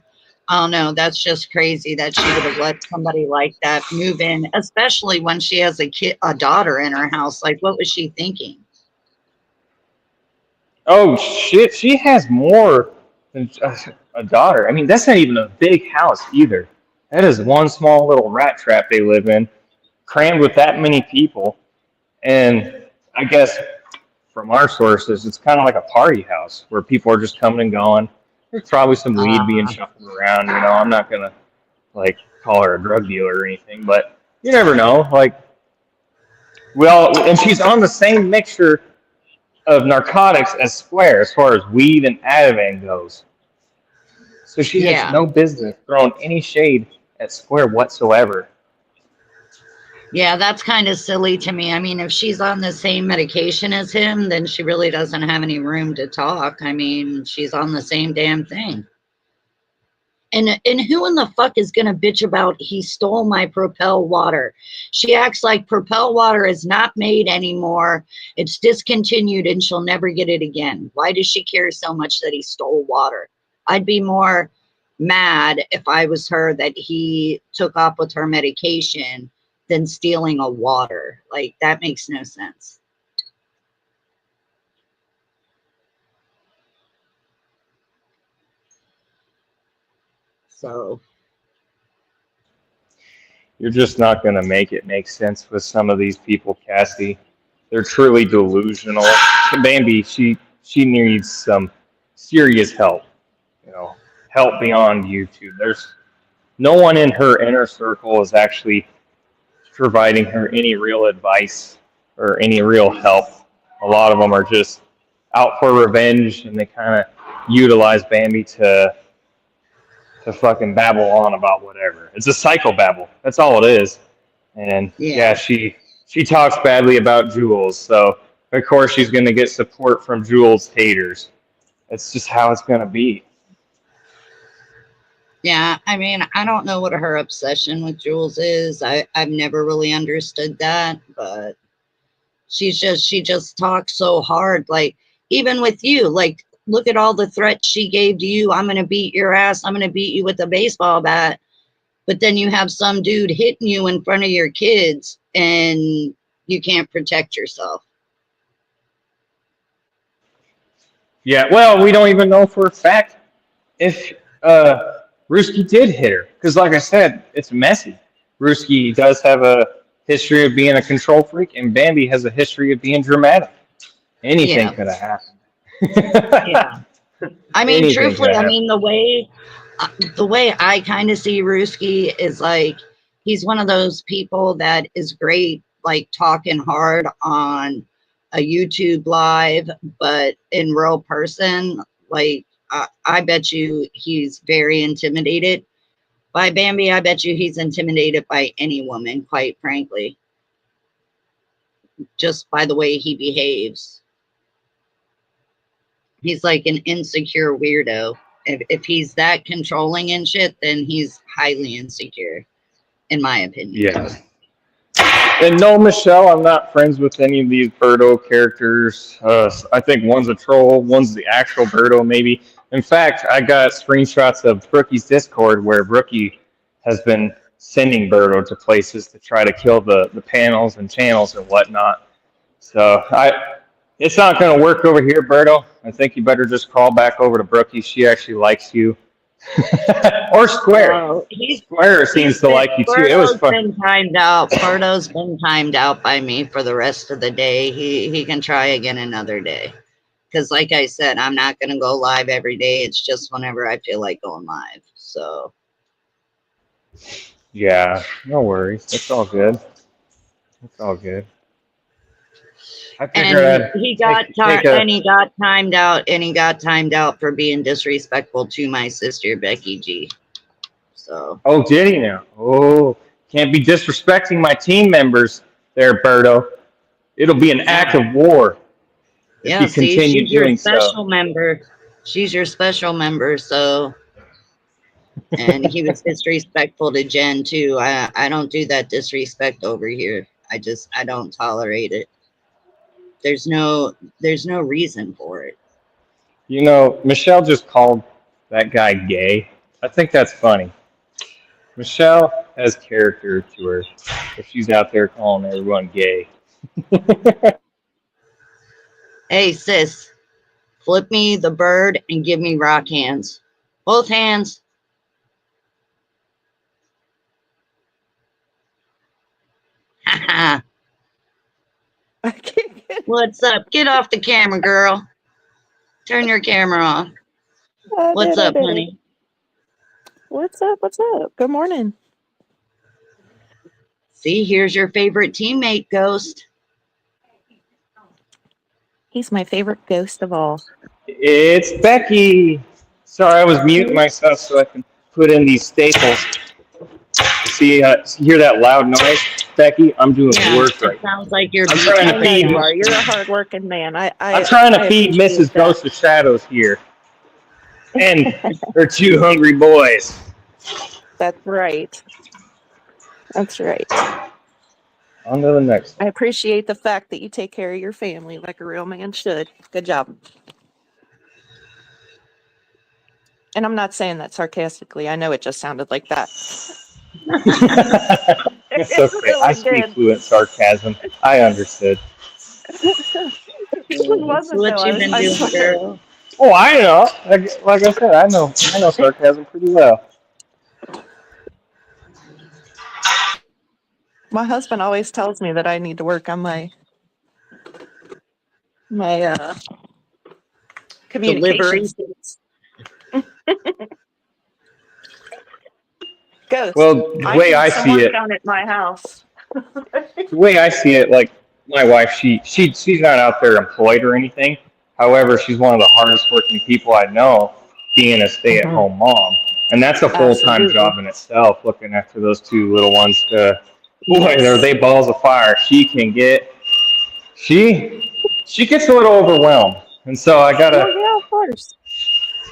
I don't know, that's just crazy that she would have let somebody like that move in, especially when she has a daughter in her house. Like, what was she thinking? Oh, shit. She has more than just a daughter. I mean, that's not even a big house either. That is one small little rat trap they live in, crammed with that many people. And I guess from our sources, it's kind of like a party house where people are just coming and going. There's probably some weed being Uh, shuffled around. I'm not going to, like, call her a drug dealer or anything, but you never know. Like, and she's on the same mixture of narcotics as Square as far as weed and Ativan goes. So she has yeah. no business throwing any shade at Square whatsoever. Yeah, that's kind of silly to me. I mean, if she's on the same medication as him, then she really doesn't have any room to talk. I mean, she's on the same damn thing. And who in the fuck is gonna bitch about he stole my Propel water? She acts like Propel water is not made anymore. It's discontinued and she'll never get it again. Why does she care so much that he stole water? I'd be more mad if I was her that he took off with her medication than stealing a water. Like, that makes no sense. So You're just not going to make it make sense with some of these people, Cassie. They're truly delusional. Bambi, she needs some serious help. Help beyond YouTube. There's no one in her inner circle is actually providing her any real advice or any real help. A lot of them are just out for revenge, and they kind of utilize Bambi to fucking babble on about whatever. It's a psychobabble. That's all it is. And yeah, she talks badly about Jules, so of course she's gonna get support from Jules haters. That's just how it's gonna be. yeah, I mean, I don't know what her obsession with Jules is. I've never really understood that, but she just talks so hard. Like, even with you, like, look at all the threats she gave to you. I'm gonna beat your ass. I'm gonna beat you with a baseball bat. But then you have some dude hitting you in front of your kids and you can't protect yourself. Yeah, well, we don't even know for a fact if Ruski did hit her, because like I said, it's messy. Ruski does have a history of being a control freak, and Bambi has a history of being dramatic. Anything could have happened. Yeah. I mean, Anything truthfully, could I have mean, the way I kind of see Ruski is like, he's one of those people that is great, like talking hard on a YouTube live, but in real person, like, I bet you he's very intimidated by Bambi. I bet you he's intimidated by any woman, quite frankly, just by the way he behaves. He's like an insecure weirdo. If he's that controlling and shit, then he's highly insecure, in my opinion. Yeah. And no, Michelle, I'm not friends with any of these Birdo characters. I think one's a troll, one's the actual Birdo, maybe. In fact, I got screenshots of Brookie's Discord where Brookie has been sending Birdo to places to try to kill the panels and channels and whatnot. So it's not going to work over here, Berto. I think you better just call back over to Brookie. She actually likes you. Or Square. Oh, Square seems to like you too. It was fun. Been timed out. Birdo's been timed out by me for the rest of the day. He can try again another day. Because like I said, I'm not going to go live every day. It's just whenever I feel like going live. So. Yeah, no worries. It's all good. It's all good. I figured And he got timed out, and he got timed out for being disrespectful to my sister Becky G. So. Oh, did he now? Oh, can't be disrespecting my team members there, Berto. It'll be an act of war if you continue she's your doing special so. member. She's your special member, so. And he was disrespectful to Jen too. I don't do that disrespect over here. I don't tolerate it. There's no reason for it. You know, Michelle just called that guy gay. I think that's funny. Michelle has character to her if she's out there calling everyone gay. Hey sis, flip me the bird and give me rock hands. Both hands. What's up? Get off the camera, girl. Turn your camera off. What's up, honey? What's up? What's up? Good morning. See, here's your favorite teammate, Ghost. He's my favorite ghost of all. It's Becky. Sorry, I was muting myself so I can put in these staples. See, hear that loud noise, Becky? I'm doing work right now. Sounds like you're. I'm trying to feed. You're a hardworking man. I'm trying to feed Mrs. Ghost of Shadows here, and her two hungry boys. That's right. That's right. On to the next. I appreciate the fact that you take care of your family like a real man should. Good job. And I'm not saying that sarcastically. I know it just sounded like that. It's okay. Really I speak fluent sarcasm. I understood. What you been doing, girl? Oh, I know. Like I said, I know sarcasm pretty well. My husband always tells me that I need to work on my communication skills. Ghost. Well, the way I see it, down at my house. the way I see it, like my wife, she's not out there employed or anything. However, she's one of the hardest working people I know, being a stay-at-home mom, and that's a full-time job in itself. Looking after those two little ones, boy, are they balls of fire. She gets a little overwhelmed, and so I gotta. Oh, yeah, of course.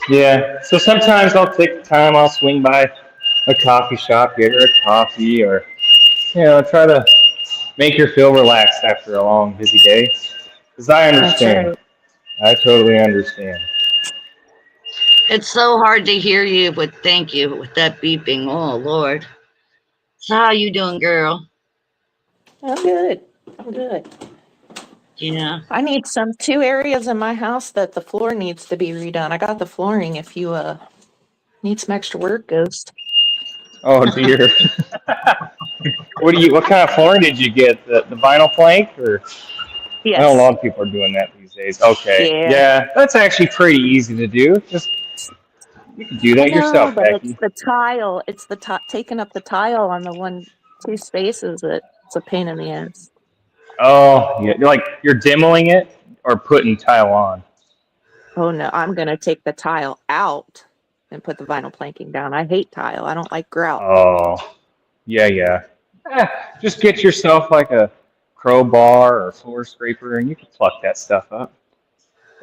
Yeah, so sometimes I'll take the time. I'll swing by a coffee shop, get her a coffee, or try to make her feel relaxed after a long, busy day. Because I understand. Right. I totally understand. It's so hard to hear you, but thank you with that beeping. Oh Lord. So how you doing, girl? I'm good. Yeah. I need two areas in my house that the floor needs to be redone. I got the flooring if you need some extra work, Ghost. Oh dear. What kind of flooring did you get? The vinyl plank or? Yes. I know a lot of people are doing that these days. Okay. Yeah, that's actually pretty easy to do. You can do that yourself, but Becky. it's the tile. It's the taking up the tile on the two spaces that's a pain in the ass. Oh, yeah. You're demoing it or putting tile on? Oh no, I'm gonna take the tile out and put the vinyl planking down. I hate tile. I don't like grout. Oh, yeah. Just get yourself like a crowbar or floor scraper, and you can pluck that stuff up.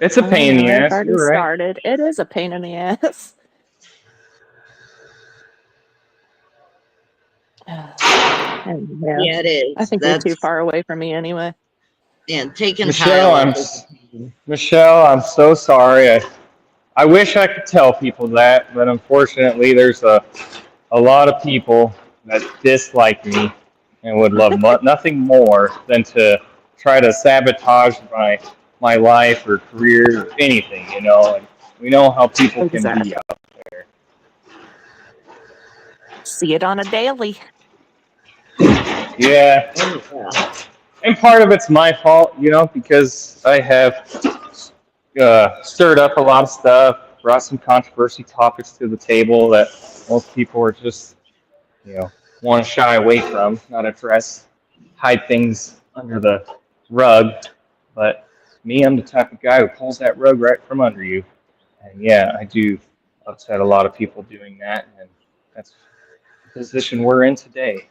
It's a pain in the ass. Already You're right. started. It is a pain in the ass. Yeah, it is. I think you're too far away from me anyway. Yeah, taking Michelle, I'm so sorry. I wish I could tell people that, but unfortunately, there's a lot of people that dislike me and would love nothing more than to try to sabotage my life or career or anything, you know. And we know how people can be Exactly. out. See it on a daily. Yeah, Oh, yeah. and part of it's my fault, you know, because I have stirred up a lot of stuff, brought some controversy topics to the table that most people are just, you know, want to shy away from, not address, hide things under the rug. But me, I'm the type of guy who pulls that rug right from under you. And yeah, I do upset a lot of people doing that, and that's the position we're in today.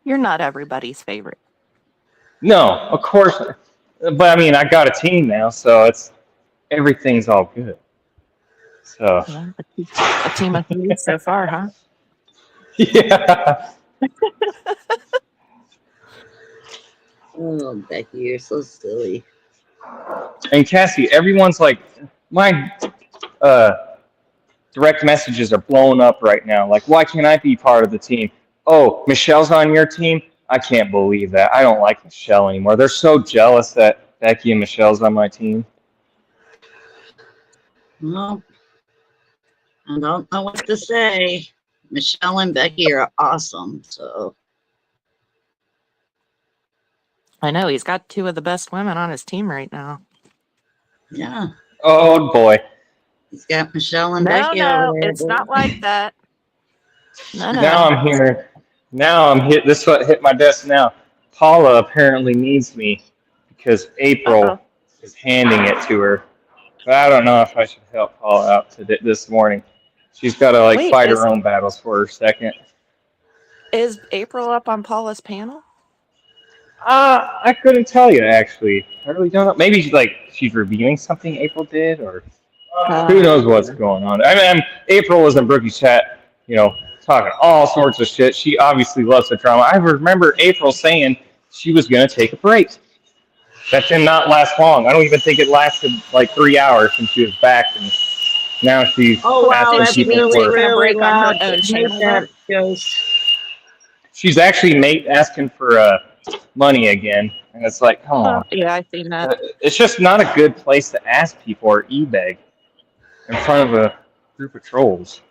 You're not everybody's favorite. No, of course, but I mean, I got a team now, so it's everything's all good. So Well, a team of three so far, huh? yeah, Oh, Becky, you're so silly. and Cassie, everyone's like, my uh, direct messages are blowing up right now. Like, why can't I be part of the team? Oh, Michelle's on your team? I can't believe that. I don't like Michelle anymore. They're so jealous that Becky and Michelle's on my team. Well, I don't know what to say. Michelle and Becky are awesome. So, I know he's got two of the best women on his team right now. yeah, Oh boy. he's got Michelle and No, Becky over there. it's not like that. No, Now I'm hearing. Now I'm hit. This what hit my desk now. Paula apparently needs me because April Uh-oh. is handing it to her. But I don't know if I should help Paula out this morning. She's got to like Wait, fight her own battles for her second. is April up on Paula's panel? I couldn't tell you actually. I really don't know. Maybe she's reviewing something April did, or who knows what's going on. I mean, April was in Brookie's chat, you know, talking all sorts of shit. She obviously loves the drama. I remember April saying she was going to take a break. That did not last long. I don't even think it lasted like 3 hours since she was back, and now she's Oh, wow, asking Did that's she people be really, for. taking a really break on her loud. own Make channel? that ghost. She's actually asking for money again, and it's like, come on. Yeah, I've seen that. It's just not a good place to ask people or e-beg in front of a group of trolls.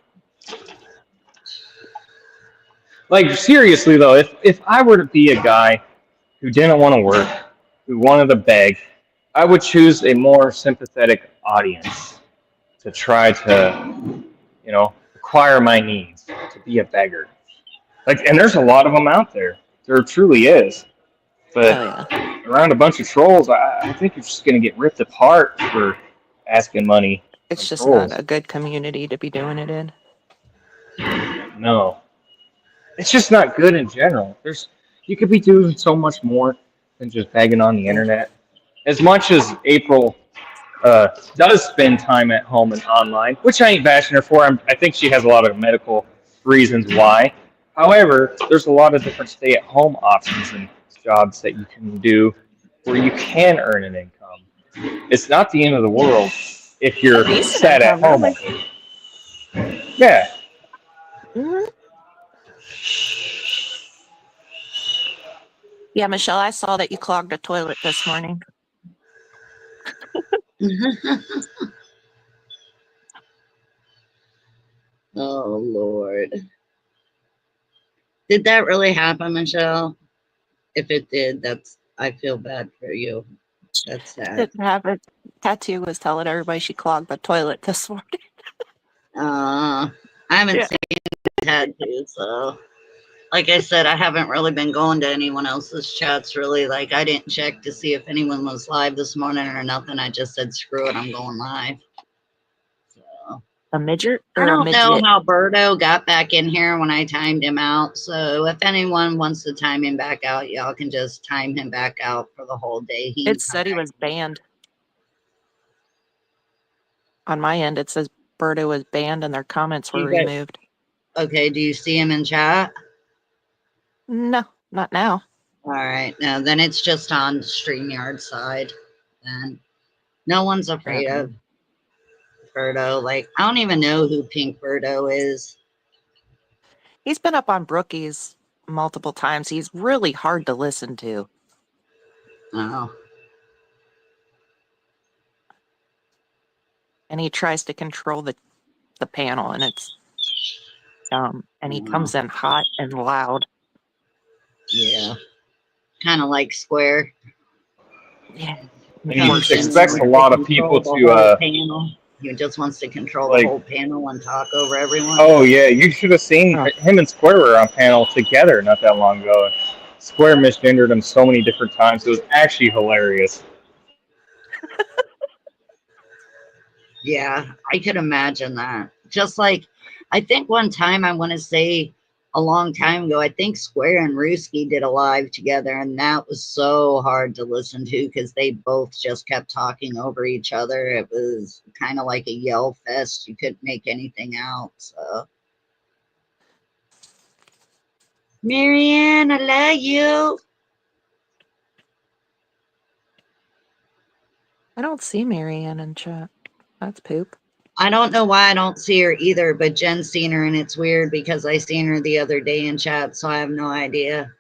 Like, seriously, though, if I were to be a guy who didn't want to work, who wanted to beg, I would choose a more sympathetic audience to try to, you know, acquire my needs, to be a beggar. Like, and there's a lot of them out there. There truly is. But Oh yeah, around a bunch of trolls, I think you're just going to get ripped apart for asking money it's from just trolls. not a good community to be doing it in. No. It's just not good in general. You could be doing so much more than just begging on the internet. As much as April does spend time at home and online, which I ain't bashing her for. I think she has a lot of medical reasons why. However, there's a lot of different stay-at-home options and jobs that you can do where you can earn an income. It's not the end of the world if you're A decent sat at income, home. really. Yeah. Mhm. Yeah, Michelle, I saw that you clogged a toilet this morning. Oh, Lord. Did that really happen, Michelle? If it did, I feel bad for you. That's sad. Didn't have a tattoo was telling everybody she clogged the toilet this morning. I haven't Yeah. seen the tattoo, so like I said, I haven't really been going to anyone else's chats really. Like I didn't check to see if anyone was live this morning or nothing. I just said screw it, I'm going live. So A midget I or a don't know midget? how Birdo got back in here when I timed him out. So if anyone wants to time him back out, y'all can just time him back out for the whole day. It said he was banned. On my end, it says Birdo was banned and their comments were You guys- removed. Okay, do you see him in chat? No, not now. All right, no, then it's just on StreamYard side. And no one's afraid of Birdo. Like, I don't even know who Pink Birdo is. He's been up on Brookie's multiple times. He's really hard to listen to. Oh, And he tries to control the panel, and it's dumb. And he wow. comes in hot and loud. Yeah. Kind of like Square. Yeah. And he Comes in and expects a wants lot to of people control the whole to, panel. He just wants to control the like, whole panel and talk over everyone. oh yeah, you should have seen Oh. him and Square were on panel together not that long ago. Square misgendered him so many different times. It was actually hilarious. Yeah, I could imagine that. Just like, I think one time, I want to say a long time ago, I think Square and Ruski did a live together, and that was so hard to listen to because they both just kept talking over each other. It was kind of like a yell fest. You couldn't make anything out. So, Marianne, I love you. I don't see Marianne in chat. That's poop. I don't know why I don't see her either, but Jen's seen her, and it's weird because I seen her the other day in chat, so I have no idea.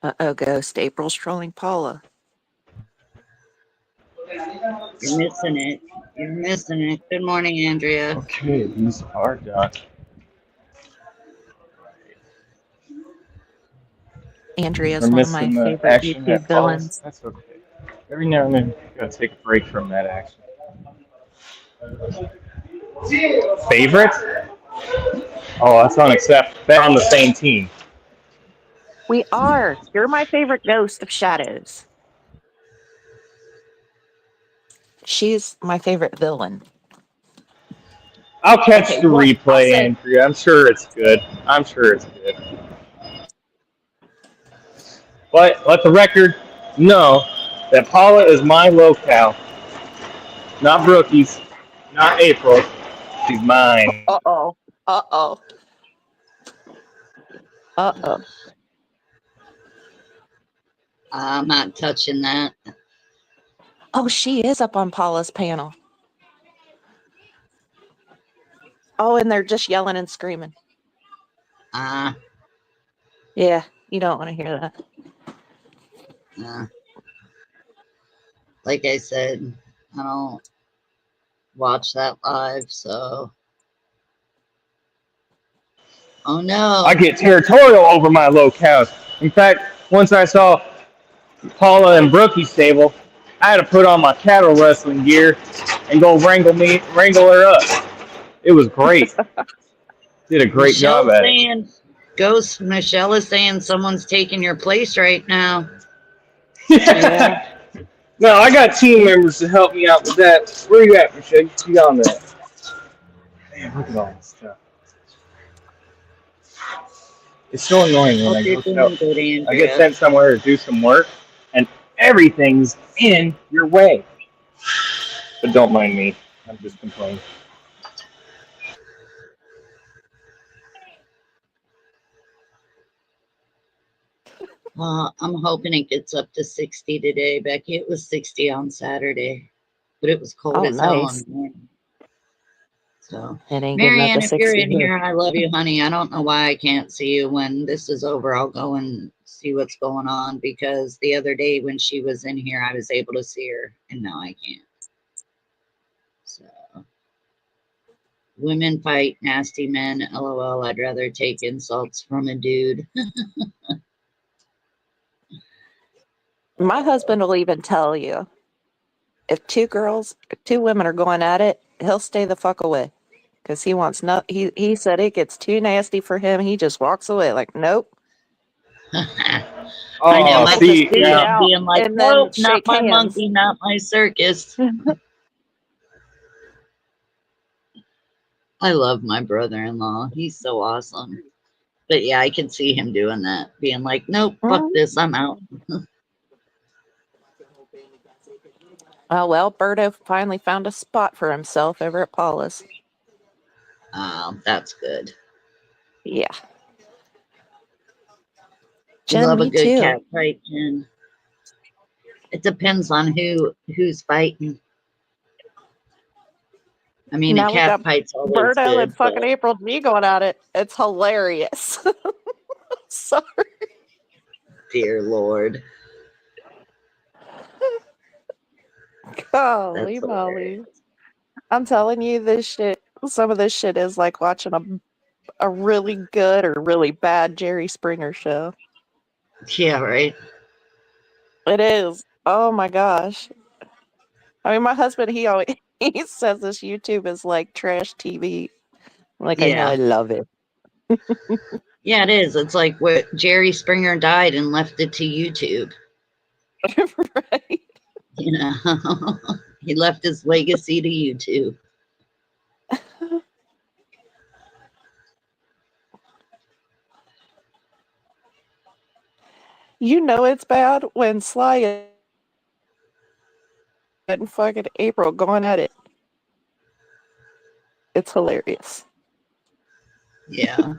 Uh-oh, Ghost. April's trolling Paula. You're missing it. You're missing it. Good morning, Andrea. Okay, these are done. Andrea's We're one of my missing the favorite action YouTube that follows. villains. That's okay. Every now and then, you gotta take a break from that action. Favorite? Oh, that's unacceptable. They're on the same team. We are. You're my favorite Ghost of Shadows. She's my favorite villain. I'll catch Okay, the well, I'll replay, say Andrea. I'm sure it's good. I'm sure it's good. But let the record know that Paula is my locale, not Brookie's, not April. She's mine. uh-oh. Uh-oh. Uh-oh. I'm not touching that. Oh, she is up on Paula's panel. Oh, and they're just yelling and screaming. Yeah, you don't want to hear that. Like I said, I don't watch that live, so. Oh no. I get territorial over my locales. In fact, once I saw Paula and Brookie's stable, I had to put on my cattle wrestling gear and go wrangle her up. It was great. Did a great job at it. Ghost Michelle is saying someone's taking your place right now. Yeah. No, I got team members to help me out with that. Where you at, Michelle? You got on that. Man, look at all this stuff. It's so annoying when Hope you're doing good, Andrea. I get sent somewhere to do some work, and everything's in your way. But don't mind me. I'm just complaining. Well, I'm hoping it gets up to 60 today, Becky. It was 60 on Saturday, but it was cold as hell on Nice. the morning. So, It ain't getting up Marianne, to if you're 60 in here. here, I love you, honey. I don't know why I can't see you. When this is over, I'll go and see what's going on, because the other day when she was in here, I was able to see her, and now I can't. So, women fight nasty men. LOL. I'd rather take insults from a dude. My husband will even tell you, if two women are going at it, he'll stay the fuck away. Because he wants he said it gets too nasty for him. He just walks away like, nope. I know, my see, dig it now, out being like, and then nope, not shake my hands. monkey, not my circus. I love my brother-in-law. He's so awesome. But yeah, I can see him doing that, being like, nope, fuck this, I'm out. Oh, well, Berto finally found a spot for himself over at Paula's. That's good. Yeah. You Jen, love a me good too. cat fight, Jen. It depends on who's fighting. I mean, a Now we cat got fight's always Birdo and good, fucking but April G going at it. It's hilarious. Sorry. dear Lord, that's Holy hilarious. moly. I'm telling you, this shit, some of this shit is like watching a really good or really bad Jerry Springer show. Yeah, right? It is. Oh my gosh. I mean, my husband, he always he says this YouTube is like trash TV. Like, I know I Yeah. love it. Yeah, it is. It's like what Jerry Springer died and left it to YouTube. Right? You know, he left his legacy to YouTube. You know it's bad when Sly and fucking April going at it. It's hilarious. Yeah.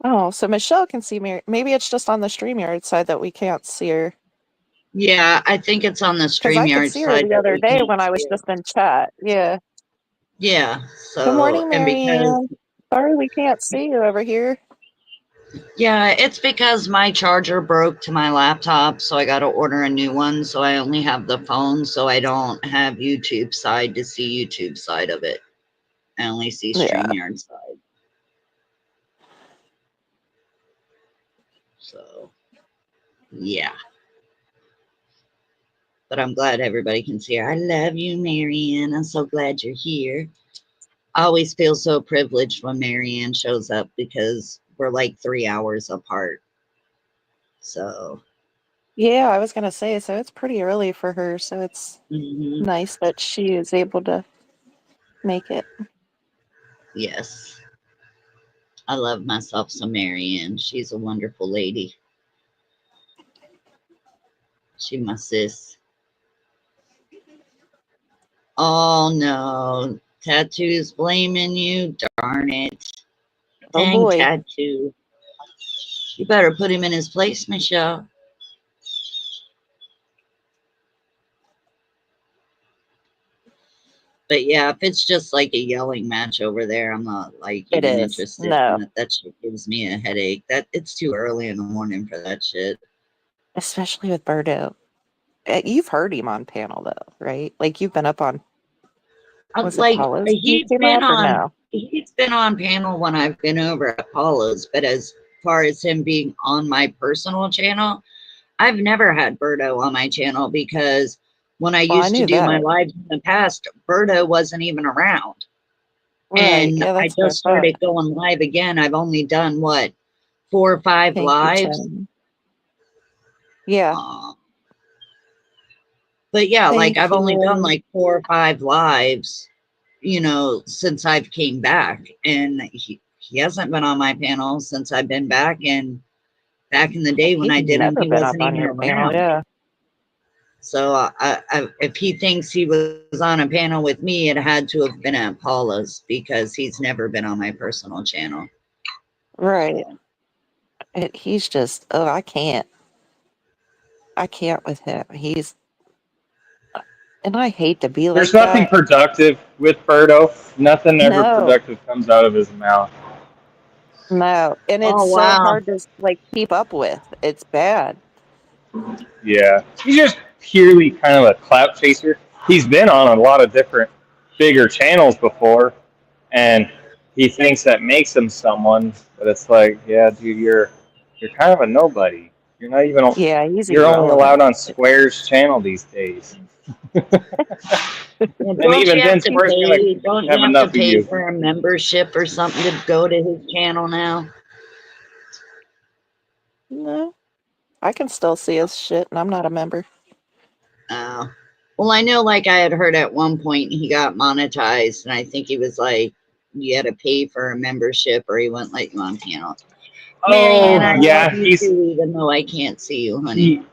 Oh, so Michelle can see me. Maybe it's just on the StreamYard side that we can't see her. Yeah, I think it's on the Because I could StreamYard see her side the that other we day can't when I was see her. just in chat. Yeah. Yeah. Good So, morning, and because, Marianne. Sorry we can't see you over here. yeah, it's because my charger broke to my laptop. So I got to order a new one. So I only have the phone. So I don't have YouTube side to see YouTube side of it. I only see Yeah. StreamYard side. So, yeah. But I'm glad everybody can see her. I love you, Marianne. I'm so glad you're here. I always feel so privileged when Marianne shows up because we're like 3 hours apart. So, Yeah, I was going to say, so it's pretty early for her. So it's nice that she is able to make it. yes. I love myself some Marianne. She's a wonderful lady. She my sis. Oh no. Tattoo's blaming you. Darn it. Oh Dang, boy. Tattoo. You better put him in his place, Michelle. But yeah, if it's just like a yelling match over there, I'm not like It even is. interested No. in it. That shit gives me a headache. That it's too early in the morning for that shit. Especially with Birdo. You've heard him on panel though, right? Like you've been up on, was it Like Paula's you came up or no? he's been on panel when I've been over at Paula's, but as far as him being on my personal channel, I've never had Birdo on my channel because when I Well, I used to knew do my that. lives in the past, Birdo wasn't even around. Right. And Yeah, I that's what just I thought. started going live again. I've only done what 4 or 5 Thank you, lives. Chen. Yeah. But yeah, like Thank I've only done you. like 4 or 5 lives, you know, since I've came back, and he hasn't been on my panel since I've been back. And back in the day when He's I did him, never he been up wasn't on even your panel. around. Yeah. So if he thinks he was on a panel with me, it had to have been at Paula's because he's never been on my personal channel. Right. He's just, oh, I can't. I can't with him. And I hate to be There's like nothing that. productive with Birdo. Nothing ever No, productive comes out of his mouth. no. And it's Oh so wow. hard to like keep up with. It's bad. Yeah. He's just purely kind of a clout chaser. He's been on a lot of different bigger channels before, and he thinks that makes him someone, but it's like, yeah, dude, you're kind of a nobody. You're not even Yeah, he's you're only allowed irrelevant. on Square's channel these days. Well, And don't even you then have to Square's gonna pay? Don't have you have to enough of pay you. for a membership or something to go to his channel now? No, I can still see his shit, and I'm not a member. Oh. Well, I know, like I had heard at one point he got monetized, and I think he was like, you had to pay for a membership or he wouldn't let you on panel. Oh Marianne, I love yeah, you too, even though I can't see you, honey.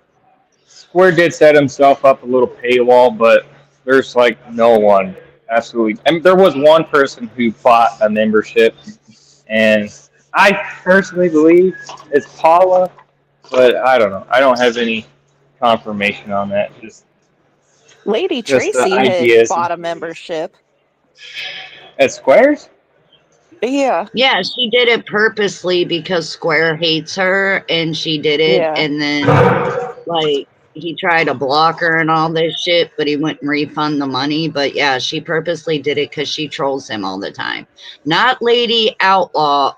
Square did set himself up a little paywall, but there's like no one absolutely. I mean, there was one person who bought a membership, and I personally believe it's Paula, but I don't know. I don't have any confirmation on that. Just Lady Just the Tracy had ideas bought a membership. at Squares. Yeah, Yeah, she did it purposely because Square hates her, and she did it. yeah. And then, like, he tried to block her and all this shit, but he wouldn't refund the money. But yeah, she purposely did it because she trolls him all the time. Not Lady Outlaw,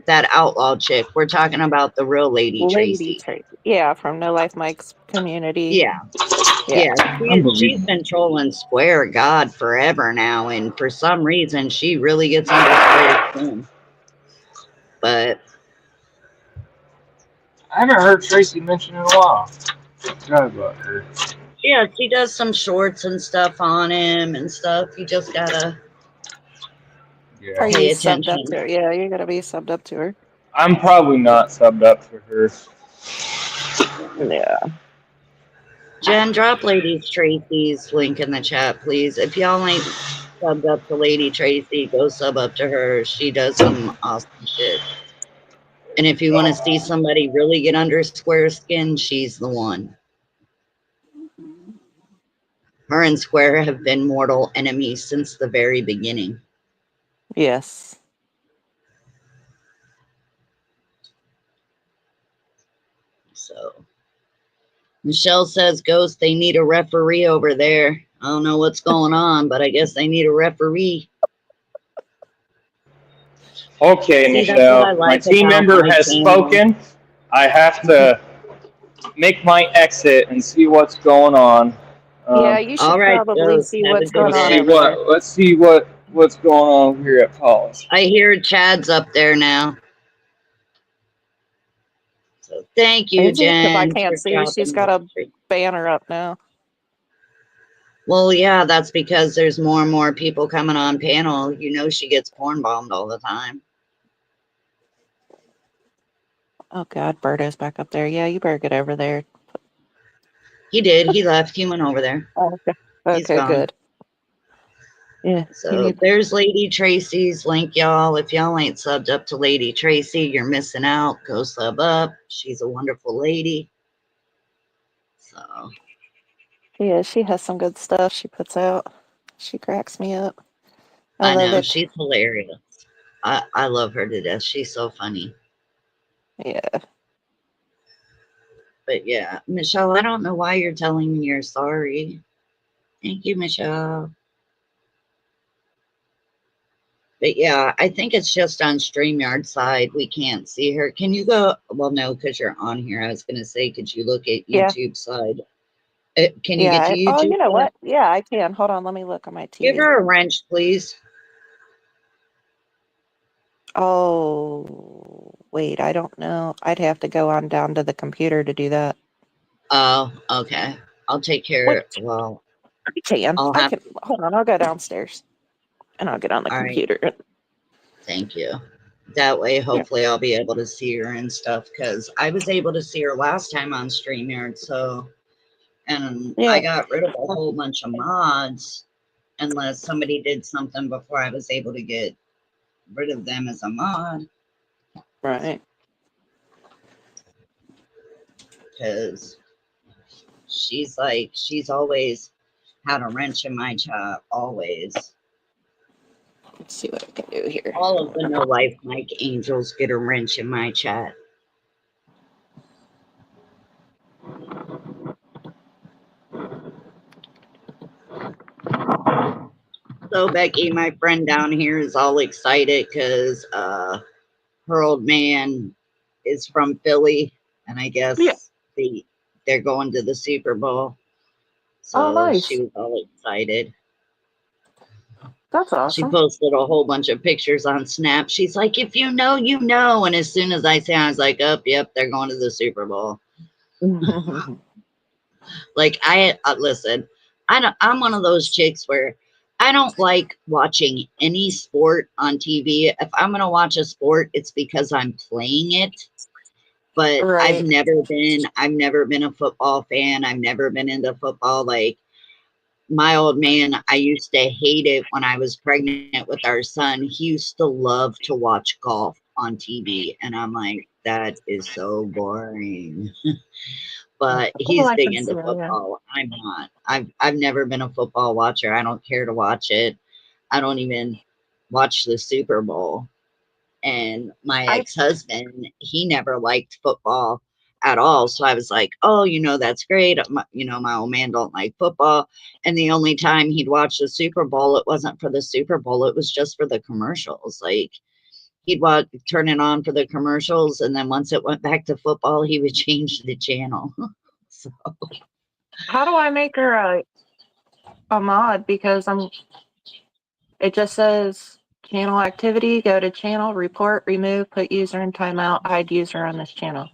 that outlaw chick. We're talking about the real Lady Lady Tracy. Tracy. Yeah, from No Life Mike's community. Yeah, Yeah. yeah. She's Unbelievable. been trolling Square God forever now, and for some reason, she really gets under Square's skin. But I haven't heard Tracy mention in a while. Forgot about her. yeah, she does some shorts and stuff on him and stuff. You just gotta Yeah. Are you pay subbed up attention. to her? Yeah, you're gonna be subbed up to her. I'm probably not subbed up for her. Yeah. Jen, drop Lady Tracy's link in the chat, please. If y'all ain't subbed up to Lady Tracy, go sub up to her. She does some awesome shit. And if you want to see somebody really get under Square skin, she's the one. Her and Square have been mortal enemies since the very beginning. Yes. So Michelle says, Ghost, they need a referee over there. I don't know what's going on, but I guess they need a referee. Okay, See, that's what I Michelle. My like team about member my has channel. spoken. I have to make my exit and see what's going on. Yeah, you should All right, probably Ghost, see have a what's good going on day. over there. Let's see what's going on here at Paul's. I hear Chad's up there now. So thank you, Is he? Because I Jen, can't for see. She's dropping got a the. banner up now. Well, yeah, that's because there's more and more people coming on panel. You know, she gets porn bombed all the time. Oh God, Berto's back up there. Yeah, you better get over there. He did. He left. He went over there. Oh, okay. He's Okay, gone. good. Yeah, you So need. there's Lady Tracy's link, y'all. If y'all ain't subbed up to Lady Tracy, you're missing out. Go sub up. She's a wonderful lady. So Yeah, she has some good stuff she puts out. She cracks me up. I I love know it. she's hilarious. I love her to death. She's so funny. Yeah. But yeah, Michelle, I don't know why you're telling me you're sorry. Thank you, Michelle. But yeah, I think it's just on StreamYard side. We can't see her. Can you go? Well, no, because you're on here. I was going to say, could you look at Yeah. YouTube side? Can you Yeah. get to Oh, YouTube you know side? what? Yeah, I can. Hold on. Let me look on my Give TV. her a wrench, please. Oh, wait. I don't know. I'd have to go on down to the computer to do that. Oh, okay. I'll take care. Which Well, I can. I'll I have. can. Hold on. I'll go downstairs and I'll get on the All right. computer. Thank you. That way, Yeah. hopefully, I'll be able to see her and stuff because I was able to see her last time on StreamYard. So, and Yeah. I got rid of a whole bunch of mods unless somebody did something before I was able to get rid of them as a mod. Right. Because she's always had a wrench in my chat, always. Let's see what I can do here. All of the No Life Mike Angels get a wrench in my chat. So Becky, my friend down here, is all excited because her old man is from Philly, and I guess Yeah. they're going to the Super Bowl. So Oh, nice. she was all excited. That's She awesome. posted a whole bunch of pictures on Snap. She's like, if you know, you know. And as soon as I say, I was like, oh, yep, they're going to the Super Bowl. Like, listen, I'm one of those chicks where I don't like watching any sport on TV. If I'm going to watch a sport, it's because I'm playing it. But I've Right. never been a football fan. I've never been into football. Like, my old man, I used to hate it when I was pregnant with our son. He used to love to watch golf on TV. And I'm like, that is so boring. But Oh, he's I big can see into that, yeah. football. I'm not. I've never been a football watcher. I don't care to watch it. I don't even watch the Super Bowl. And my I ex-husband, he never liked football at all. So I was like, oh, that's great. My old man don't like football. And the only time he'd watch the Super Bowl, it wasn't for the Super Bowl. It was just for the commercials. Like he'd turn it on for the commercials. And then once it went back to football, he would change the channel. So How do I make her a mod? Because it just says channel activity, go to channel, report, remove, put user in timeout, hide user on this channel.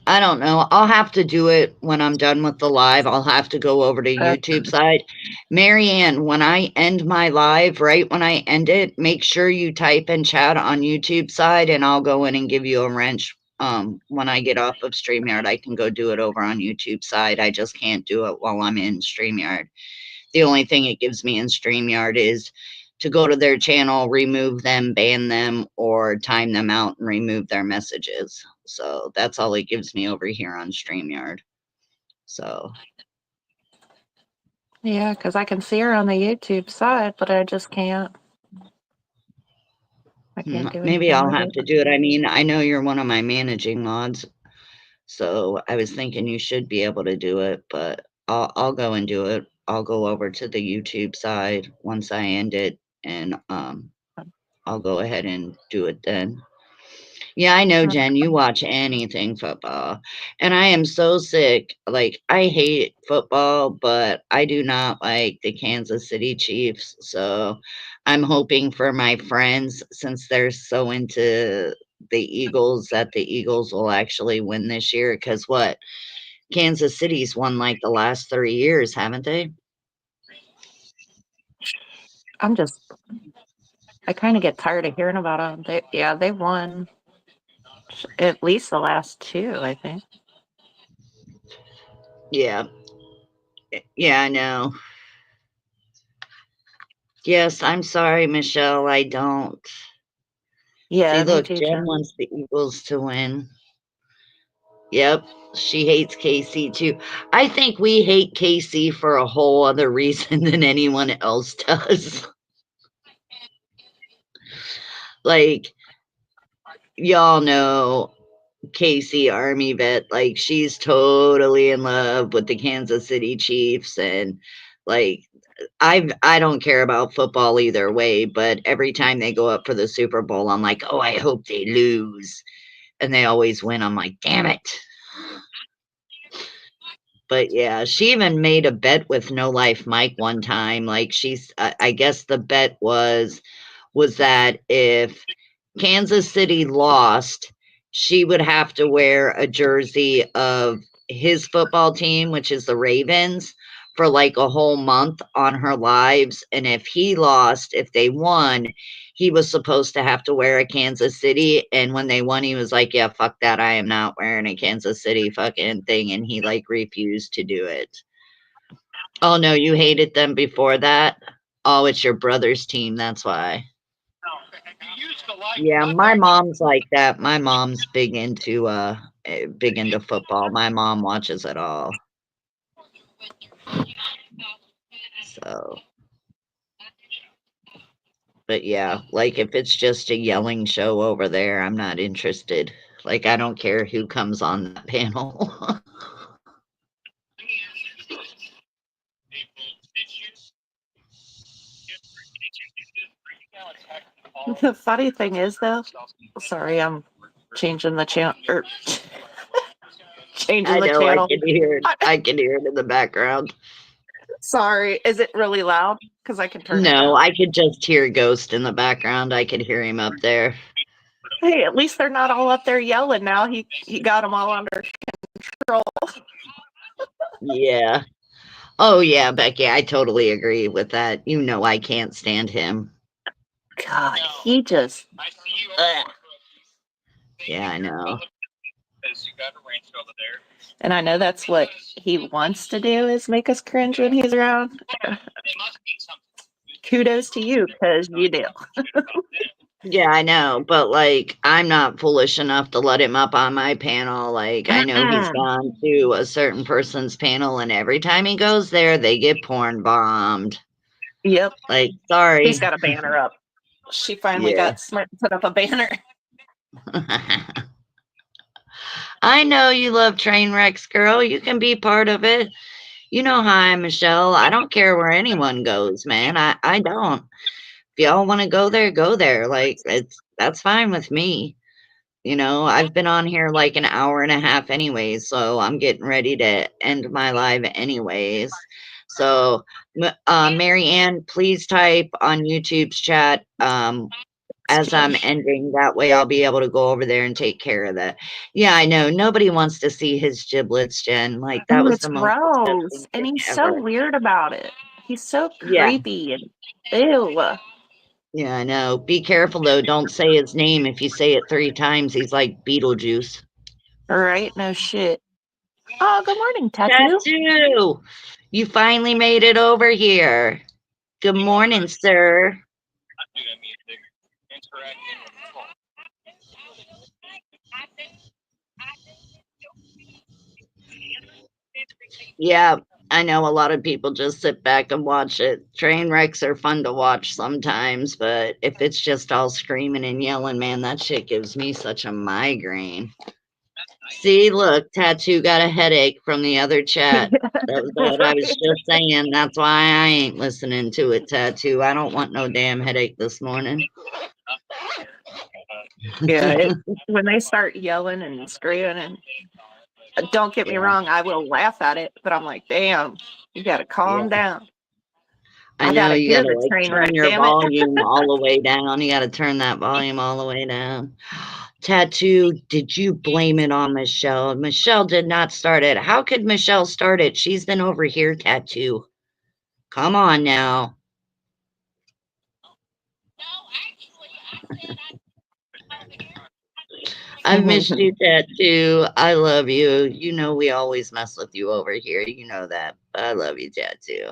I don't know. I'll have to do it when I'm done with the live. I'll have to go over to Okay. YouTube side. Marianne, when I end my live, right when I end it, make sure you type in chat on YouTube side and I'll go in and give you a wrench. When I get off of StreamYard, I can go do it over on YouTube side. I just can't do it while I'm in StreamYard. The only thing it gives me in StreamYard is to go to their channel, remove them, ban them, or time them out and remove their messages. So that's all it gives me over here on StreamYard. So Yeah, because I can see her on the YouTube side, but I just can't. I can't do maybe anything I'll with have it. to do it. I mean, I know you're one of my managing mods, so I was thinking you should be able to do it, but I'll go and do it. I'll go over to the YouTube side once I end it, and I'll go ahead and do it then. Yeah, I know, Jen, you watch anything football. And I am so sick. Like, I hate football, but I do not like the Kansas City Chiefs. So I'm hoping for my friends, since they're so into the Eagles, that the Eagles will actually win this year. Because what? Kansas City's won like the last 3 years, haven't they? I kind of get tired of hearing about them. They won at least the last two, I think. Yeah. Yeah, I know. Yes, I'm sorry, Michelle. I don't. Yeah, See, me look, too, Jen Jen. wants the Eagles to win. Yep, she hates KC too. I think we hate KC for a whole other reason than anyone else does. Like, y'all know Casey Army vet, like she's totally in love with the Kansas City Chiefs, and like I don't care about football either way, but every time they go up for the Super Bowl, I'm like, oh, I hope they lose. And they always win. I'm like, damn it. But yeah, she even made a bet with No Life Mike one time. Like I guess the bet was that if Kansas City lost, she would have to wear a jersey of his football team, which is the Ravens, for like a whole month on her lives. And if he lost, if they won, he was supposed to have to wear a Kansas City. And when they won, he was like, yeah, fuck that. I am not wearing a Kansas City fucking thing. And he like refused to do it. Oh no, you hated them before that? Oh, it's your brother's team. That's why. Yeah, my mom's like that. My mom's big into football. My mom watches it all. So, but yeah, like if it's just a yelling show over there, I'm not interested. Like I don't care who comes on that panel. The funny thing is, though, sorry, I'm changing the channel or changing I the know I channel. can hear it. I can hear it in the background. Sorry, is it really loud? Because I can turn it No, down. I could just hear Ghost in the background. I could hear him up there. Hey, at least they're not all up there yelling now. He got them all under control. Yeah. Oh yeah, Becky, I totally agree with that. You know I can't stand him. God, he just. Ugh. Yeah, I know. And I know that's what he wants to do is make us cringe when he's around. Kudos to you, because you do. Yeah, I know, but like I'm not foolish enough to let him up on my panel. Like I know he's Mm-mm. gone to a certain person's panel, and every time he goes there, they get porn bombed. Yep. Like, He's sorry. got a banner up. She finally Yeah. got smart and put up a banner. I know you love train wrecks, girl. You can be part of it. You know how I'm, Michelle. I don't care where anyone goes, man. I don't. If y'all want to go there, go there. Like that's fine with me. You know, I've been on here like an hour and a half anyways, so I'm getting ready to end my live anyways. So, Mary Ann, please type on YouTube's chat as I'm ending. That way I'll be able to go over there and take care of that. Yeah, I know. Nobody wants to see his giblets, Jen. Like, that Oh, was it's the most gross. disgusting And thing he's so ever. weird about it. He's so Yeah. creepy and ew. Yeah, I know. Be careful, though. Don't say his name. If you say it 3 times, he's like Beetlejuice. All right, no shit. Oh, good morning, Tattoo. Tattoo! You finally made it over here. Good morning, sir. Yeah, I know a lot of people just sit back and watch it. Train wrecks are fun to watch sometimes, but if it's just all screaming and yelling, man, that shit gives me such a migraine. See, look, Tattoo got a headache from the other chat. That was what I was just saying. That's why I ain't listening to it, Tattoo. I don't want no damn headache this morning. Yeah, when they start yelling and screaming, and don't get me Yeah, wrong, I will laugh at it, but I'm like, damn, you got to calm yeah. down. I I got know to you hear gotta the like train turn wreck, your damn it. volume all the way down. You gotta turn that volume all the way down. Tattoo, did you blame it on Michelle? Michelle did not start it. How could Michelle start it? She's been over here, Tattoo. Come on now. I've missed you, Tattoo. I love you. You know we always mess with you over here. You know that. I love you, Tattoo.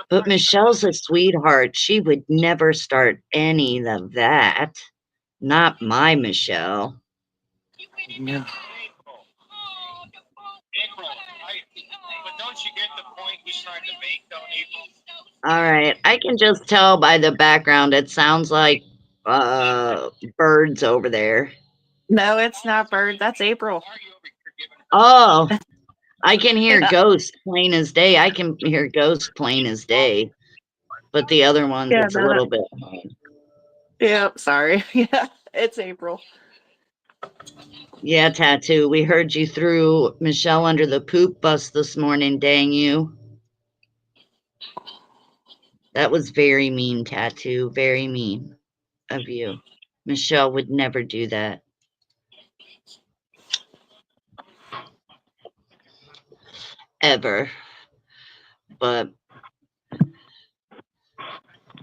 But Michelle's a sweetheart. She would never start any of that. Not my Michelle. No. All right. I can just tell by the background. It sounds like birds over there. No, it's not Bird. That's April. Oh, I can hear Yeah, ghosts plain as day. I can hear ghosts plain as day. But the other ones, yeah, it's a no, little bit hard. yeah, sorry. Yeah, it's April. Yeah, Tattoo. We heard you threw Michelle under the poop bus this morning, dang you. That was very mean, Tattoo. Very mean of you. Michelle would never do that. Ever. But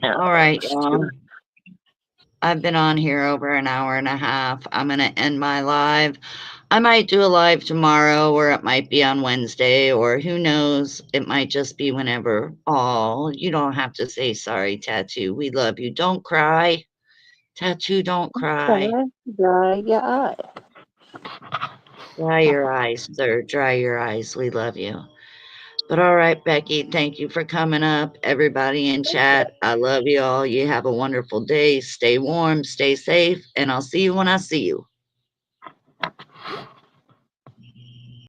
all right, y'all. I've been on here over an hour and a half. I'm going to end my live. I might do a live tomorrow, or it might be on Wednesday, or who knows? It might just be whenever. Oh, you don't have to say sorry, Tattoo. We love you. Don't cry. Tattoo, don't cry. Dry your eye. Dry your eyes, sir. Dry your eyes. We love you. But all right, Becky, thank you for coming up. Everybody in chat, I love you all. You have a wonderful day. Stay warm, stay safe, and I'll see you when I see you.